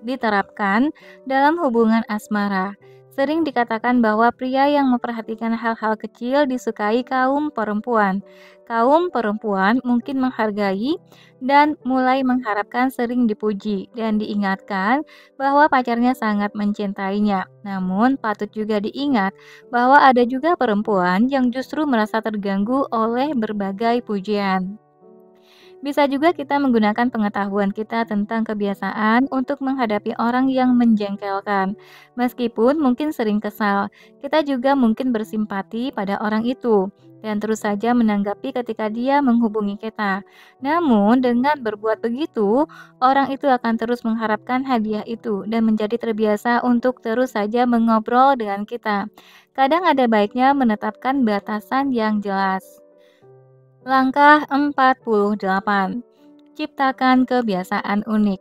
diterapkan dalam hubungan asmara. Sering dikatakan bahwa pria yang memperhatikan hal-hal kecil disukai kaum perempuan. Kaum perempuan mungkin menghargai dan mulai mengharapkan sering dipuji dan diingatkan bahwa pacarnya sangat mencintainya. Namun, patut juga diingat bahwa ada juga perempuan yang justru merasa terganggu oleh berbagai pujian. Bisa juga kita menggunakan pengetahuan kita tentang kebiasaan untuk menghadapi orang yang menjengkelkan. Meskipun mungkin sering kesal, kita juga mungkin bersimpati pada orang itu dan terus saja menanggapi ketika dia menghubungi kita. Namun, dengan berbuat begitu, orang itu akan terus mengharapkan hadiah itu dan menjadi terbiasa untuk terus saja mengobrol dengan kita. Kadang ada baiknya menetapkan batasan yang jelas. Langkah 48. Ciptakan kebiasaan unik.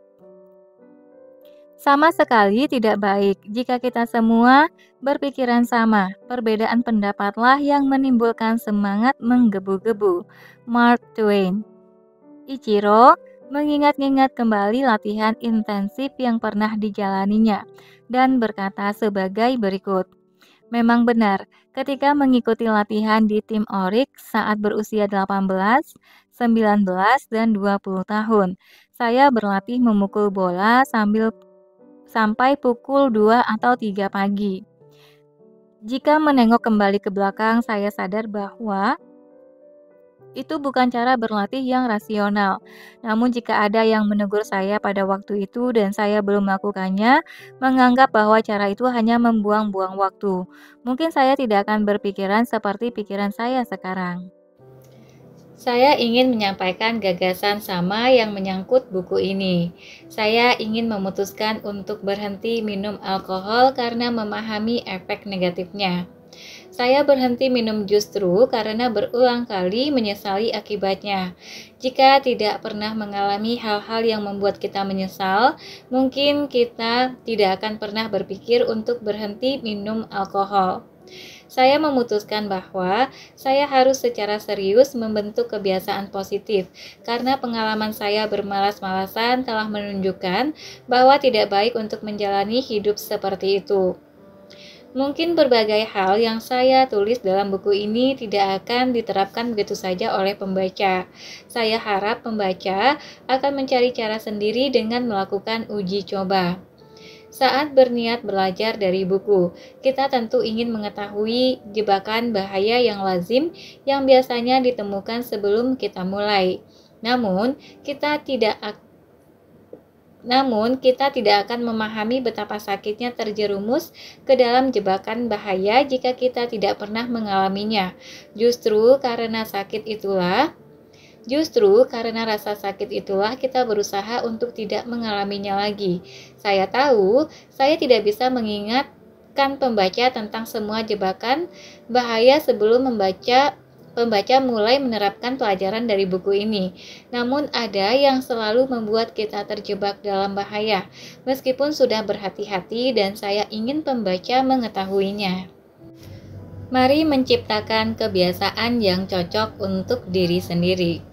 Sama sekali tidak baik jika kita semua berpikiran sama. Perbedaan pendapatlah yang menimbulkan semangat menggebu-gebu. Mark Twain. Ichiro mengingat-ingat kembali latihan intensif yang pernah dijalaninya dan berkata sebagai berikut. Memang benar, ketika mengikuti latihan di tim Oryx saat berusia 18, 19, dan 20 tahun, saya berlatih memukul bola sampai pukul 2 atau 3 pagi. Jika menengok kembali ke belakang, saya sadar bahwa itu bukan cara berlatih yang rasional. Namun jika ada yang menegur saya pada waktu itu dan saya belum melakukannya, menganggap bahwa cara itu hanya membuang-buang waktu, mungkin saya tidak akan berpikiran seperti pikiran saya sekarang. Saya ingin menyampaikan gagasan sama yang menyangkut buku ini. Saya ingin memutuskan untuk berhenti minum alkohol karena memahami efek negatifnya. Saya berhenti minum justru karena berulang kali menyesali akibatnya. Jika tidak pernah mengalami hal-hal yang membuat kita menyesal, mungkin kita tidak akan pernah berpikir untuk berhenti minum alkohol. Saya memutuskan bahwa saya harus secara serius membentuk kebiasaan positif, karena pengalaman saya bermalas-malasan telah menunjukkan bahwa tidak baik untuk menjalani hidup seperti itu. Mungkin berbagai hal yang saya tulis dalam buku ini tidak akan diterapkan begitu saja oleh pembaca. Saya harap pembaca akan mencari cara sendiri dengan melakukan uji coba. Saat berniat belajar dari buku, kita tentu ingin mengetahui jebakan bahaya yang lazim yang biasanya ditemukan sebelum kita mulai. Namun, kita tidak akan memahami betapa sakitnya terjerumus ke dalam jebakan bahaya jika kita tidak pernah mengalaminya. Justru karena rasa sakit itulah kita berusaha untuk tidak mengalaminya lagi. Saya tahu, saya tidak bisa mengingatkan pembaca tentang semua jebakan bahaya sebelum pembaca mulai menerapkan pelajaran dari buku ini. Namun ada yang selalu membuat kita terjebak dalam bahaya, meskipun sudah berhati-hati dan saya ingin pembaca mengetahuinya. Mari menciptakan kebiasaan yang cocok untuk diri sendiri.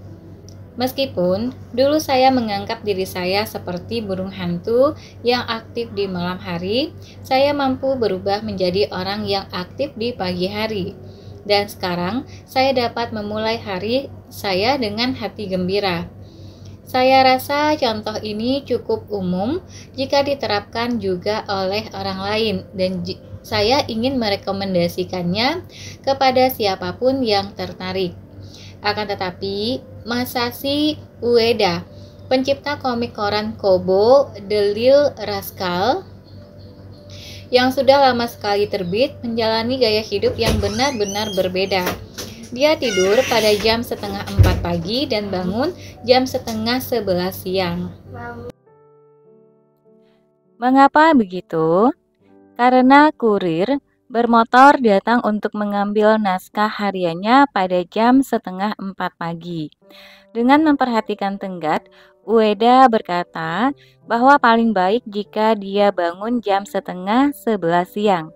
Meskipun dulu saya menganggap diri saya seperti burung hantu yang aktif di malam hari, saya mampu berubah menjadi orang yang aktif di pagi hari. Dan sekarang saya dapat memulai hari saya dengan hati gembira. Saya rasa contoh ini cukup umum jika diterapkan juga oleh orang lain dan saya ingin merekomendasikannya kepada siapapun yang tertarik. Akan tetapi, Masashi Ueda, pencipta komik koran Kobo The Little Rascal, yang sudah lama sekali terbit, menjalani gaya hidup yang benar-benar berbeda. Dia tidur pada jam 3:30 pagi dan bangun jam 10:30 siang. Mengapa begitu? Karena kurir bermotor datang untuk mengambil naskah hariannya pada jam 3:30 pagi. Dengan memperhatikan tenggat, Ueda berkata bahwa paling baik jika dia bangun jam 10:30 siang.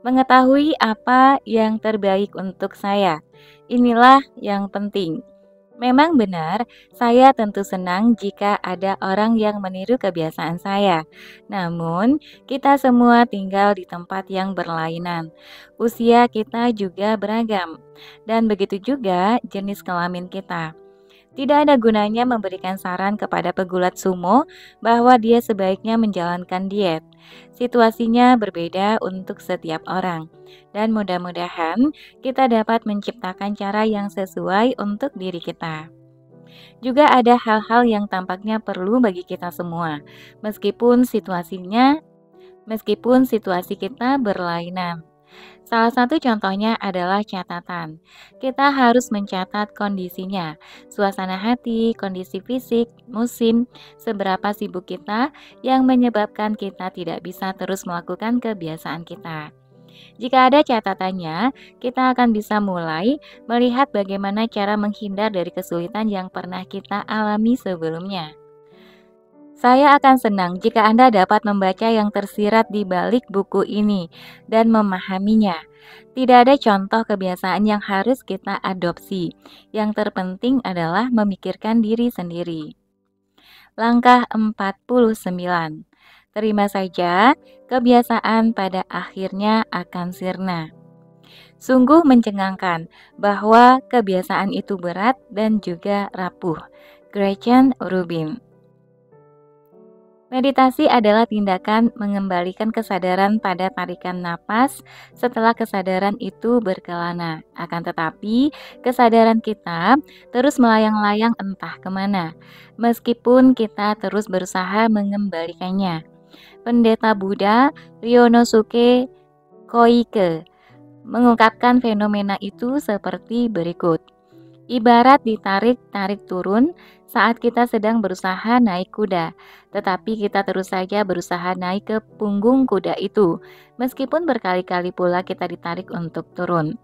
Mengetahui apa yang terbaik untuk saya, inilah yang penting. Memang benar, saya tentu senang jika ada orang yang meniru kebiasaan saya. Namun, kita semua tinggal di tempat yang berlainan. Usia kita juga beragam, dan begitu juga jenis kelamin kita. Tidak ada gunanya memberikan saran kepada pegulat sumo bahwa dia sebaiknya menjalankan diet. Situasinya berbeda untuk setiap orang, dan mudah-mudahan kita dapat menciptakan cara yang sesuai untuk diri kita. Juga ada hal-hal yang tampaknya perlu bagi kita semua, meskipun situasi kita berlainan. Salah satu contohnya adalah catatan. Kita harus mencatat kondisinya, suasana hati, kondisi fisik, musim, seberapa sibuk kita yang menyebabkan kita tidak bisa terus melakukan kebiasaan kita. Jika ada catatannya, kita akan bisa mulai melihat bagaimana cara menghindar dari kesulitan yang pernah kita alami sebelumnya. Saya akan senang jika Anda dapat membaca yang tersirat di balik buku ini dan memahaminya. Tidak ada contoh kebiasaan yang harus kita adopsi. Yang terpenting adalah memikirkan diri sendiri. Langkah 49. Terima saja, kebiasaan pada akhirnya akan sirna. Sungguh mencengangkan bahwa kebiasaan itu berat dan juga rapuh. Gretchen Rubin. Meditasi adalah tindakan mengembalikan kesadaran pada tarikan napas setelah kesadaran itu berkelana. Akan tetapi, kesadaran kita terus melayang-layang entah kemana, meskipun kita terus berusaha mengembalikannya. Pendeta Buddha Ryonosuke Koike mengungkapkan fenomena itu seperti berikut. Ibarat ditarik-tarik turun saat kita sedang berusaha naik kuda, tetapi kita terus saja berusaha naik ke punggung kuda itu, meskipun berkali-kali pula kita ditarik untuk turun.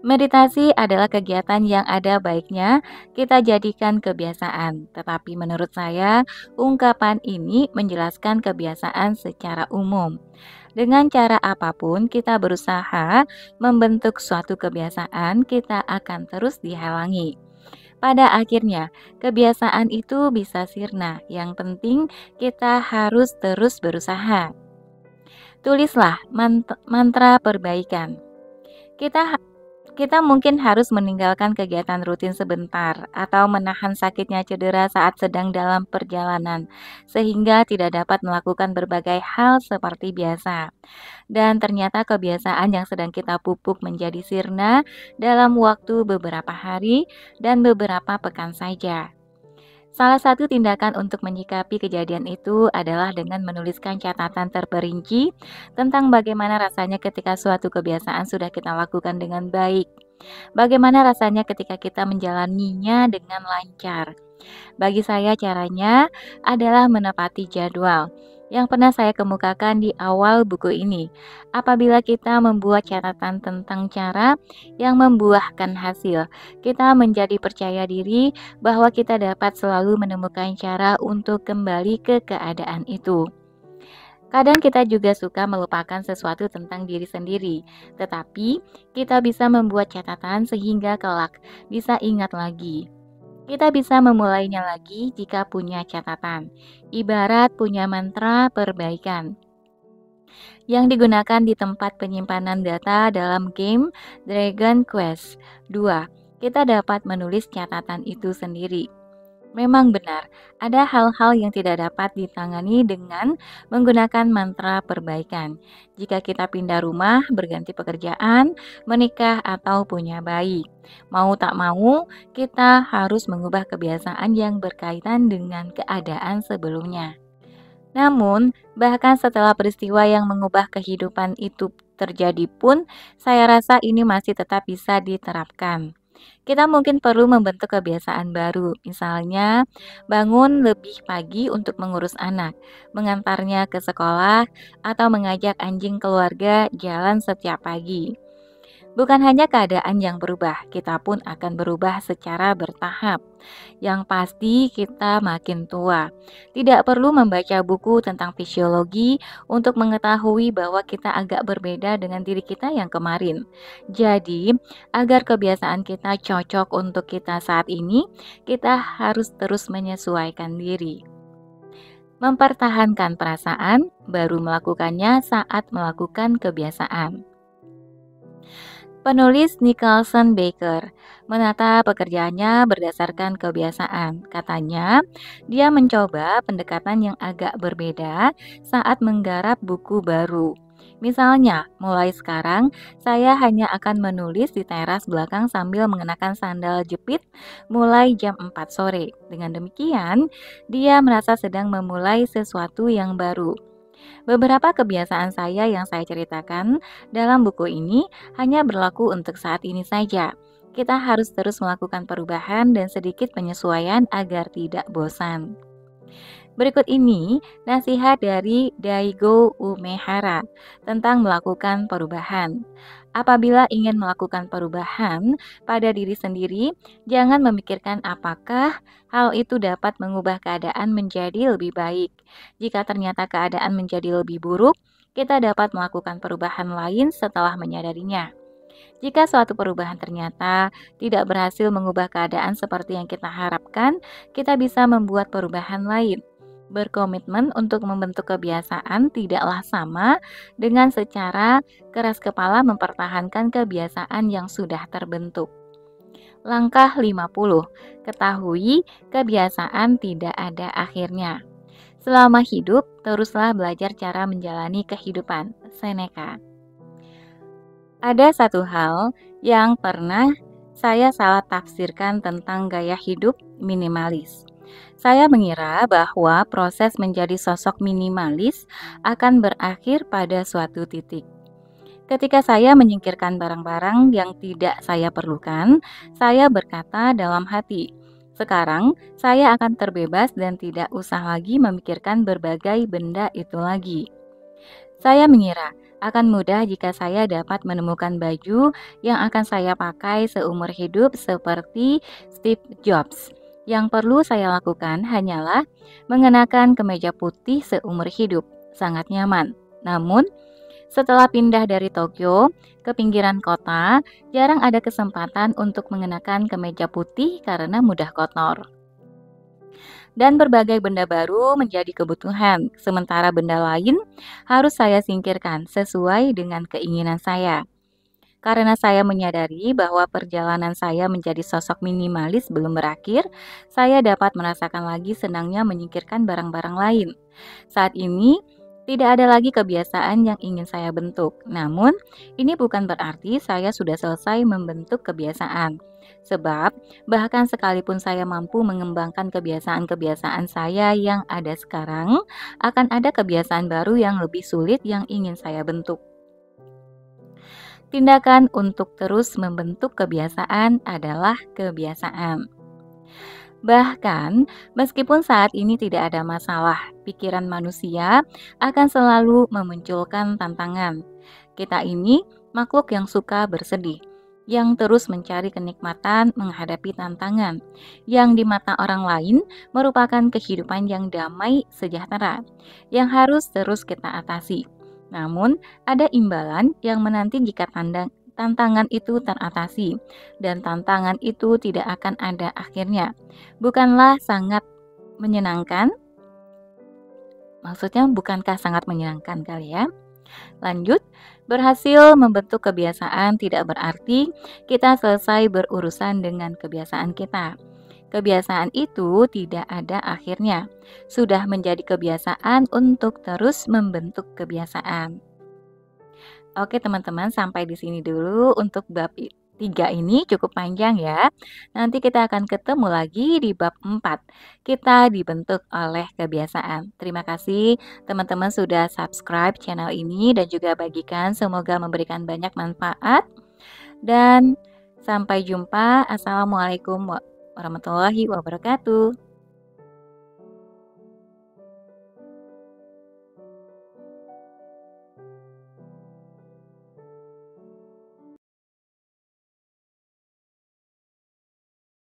Meditasi adalah kegiatan yang ada baiknya kita jadikan kebiasaan, tetapi menurut saya, ungkapan ini menjelaskan kebiasaan secara umum. Dengan cara apapun kita berusaha membentuk suatu kebiasaan, kita akan terus dihalangi. Pada akhirnya, kebiasaan itu bisa sirna. Yang penting kita harus terus berusaha. Tulislah mantra perbaikan. Kita kita mungkin harus meninggalkan kegiatan rutin sebentar atau menahan sakitnya cedera saat sedang dalam perjalanan, sehingga tidak dapat melakukan berbagai hal seperti biasa. Dan ternyata kebiasaan yang sedang kita pupuk menjadi sirna dalam waktu beberapa hari dan beberapa pekan saja. Salah satu tindakan untuk menyikapi kejadian itu adalah dengan menuliskan catatan terperinci tentang bagaimana rasanya ketika suatu kebiasaan sudah kita lakukan dengan baik. Bagaimana rasanya ketika kita menjalaninya dengan lancar. Bagi saya caranya adalah menepati jadwal yang pernah saya kemukakan di awal buku ini. Apabila kita membuat catatan tentang cara yang membuahkan hasil, kita menjadi percaya diri bahwa kita dapat selalu menemukan cara untuk kembali ke keadaan itu. Kadang kita juga suka melupakan sesuatu tentang diri sendiri, tetapi kita bisa membuat catatan sehingga kelak bisa ingat lagi. Kita bisa memulainya lagi jika punya catatan, ibarat punya mantra perbaikan yang digunakan di tempat penyimpanan data dalam game Dragon Quest 2. Kita dapat menulis catatan itu sendiri. Memang benar, ada hal-hal yang tidak dapat ditangani dengan menggunakan mantra perbaikan. Jika kita pindah rumah, berganti pekerjaan, menikah, atau punya bayi. Mau tak mau, kita harus mengubah kebiasaan yang berkaitan dengan keadaan sebelumnya. Namun, bahkan setelah peristiwa yang mengubah kehidupan itu terjadi pun, saya rasa ini masih tetap bisa diterapkan. Kita mungkin perlu membentuk kebiasaan baru, misalnya bangun lebih pagi untuk mengurus anak, mengantarnya ke sekolah, atau mengajak anjing keluarga jalan setiap pagi. Bukan hanya keadaan yang berubah, kita pun akan berubah secara bertahap. Yang pasti kita makin tua. Tidak perlu membaca buku tentang fisiologi untuk mengetahui bahwa kita agak berbeda dengan diri kita yang kemarin. Jadi, agar kebiasaan kita cocok untuk kita saat ini, kita harus terus menyesuaikan diri. Mempertahankan perasaan, baru melakukannya saat melakukan kebiasaan. Penulis Nicholson Baker menata pekerjaannya berdasarkan kebiasaan. Katanya, dia mencoba pendekatan yang agak berbeda saat menggarap buku baru. Misalnya, mulai sekarang saya hanya akan menulis di teras belakang sambil mengenakan sandal jepit mulai jam 4 sore. Dengan demikian, dia merasa sedang memulai sesuatu yang baru. Beberapa kebiasaan saya yang saya ceritakan dalam buku ini hanya berlaku untuk saat ini saja. Kita harus terus melakukan perubahan dan sedikit penyesuaian agar tidak bosan. Berikut ini nasihat dari Daigo Umehara tentang melakukan perubahan. Apabila ingin melakukan perubahan pada diri sendiri, jangan memikirkan apakah hal itu dapat mengubah keadaan menjadi lebih baik. Jika ternyata keadaan menjadi lebih buruk, kita dapat melakukan perubahan lain setelah menyadarinya. Jika suatu perubahan ternyata tidak berhasil mengubah keadaan seperti yang kita harapkan, kita bisa membuat perubahan lain. Berkomitmen untuk membentuk kebiasaan tidaklah sama dengan secara keras kepala mempertahankan kebiasaan yang sudah terbentuk. Langkah 50. Ketahui kebiasaan tidak ada akhirnya. Selama hidup, teruslah belajar cara menjalani kehidupan. Seneca. Ada satu hal yang pernah saya salah tafsirkan tentang gaya hidup minimalis. Saya mengira bahwa proses menjadi sosok minimalis akan berakhir pada suatu titik. Ketika saya menyingkirkan barang-barang yang tidak saya perlukan, saya berkata dalam hati, "Sekarang saya akan terbebas dan tidak usah lagi memikirkan berbagai benda itu lagi." Saya mengira akan mudah jika saya dapat menemukan baju yang akan saya pakai seumur hidup seperti Steve Jobs. Yang perlu saya lakukan hanyalah mengenakan kemeja putih seumur hidup, sangat nyaman. Namun, setelah pindah dari Tokyo ke pinggiran kota, jarang ada kesempatan untuk mengenakan kemeja putih karena mudah kotor. Dan berbagai benda baru menjadi kebutuhan, sementara benda lain harus saya singkirkan sesuai dengan keinginan saya. Karena saya menyadari bahwa perjalanan saya menjadi sosok minimalis belum berakhir, saya dapat merasakan lagi senangnya menyingkirkan barang-barang lain. Saat ini, tidak ada lagi kebiasaan yang ingin saya bentuk. Namun, ini bukan berarti saya sudah selesai membentuk kebiasaan. Sebab, bahkan sekalipun saya mampu mengembangkan kebiasaan-kebiasaan saya yang ada sekarang, akan ada kebiasaan baru yang lebih sulit yang ingin saya bentuk. Tindakan untuk terus membentuk kebiasaan adalah kebiasaan. Bahkan, meskipun saat ini tidak ada masalah, pikiran manusia akan selalu memunculkan tantangan. Kita ini makhluk yang suka bersedih, yang terus mencari kenikmatan menghadapi tantangan, yang di mata orang lain merupakan kehidupan yang damai sejahtera, yang harus terus kita atasi. Namun, ada imbalan yang menanti jika tantangan itu teratasi, dan tantangan itu tidak akan ada akhirnya. Bukanlah sangat menyenangkan? Maksudnya bukankah sangat menyenangkan kali ya? Lanjut, berhasil membentuk kebiasaan tidak berarti kita selesai berurusan dengan kebiasaan kita. Kebiasaan itu tidak ada akhirnya. Sudah menjadi kebiasaan untuk terus membentuk kebiasaan. Oke teman-teman, sampai di sini dulu untuk bab 3 ini cukup panjang ya. Nanti kita akan ketemu lagi di bab 4. Kita dibentuk oleh kebiasaan. Terima kasih teman-teman sudah subscribe channel ini dan juga bagikan, semoga memberikan banyak manfaat. Dan sampai jumpa. Assalamualaikum warahmatullahi wabarakatuh.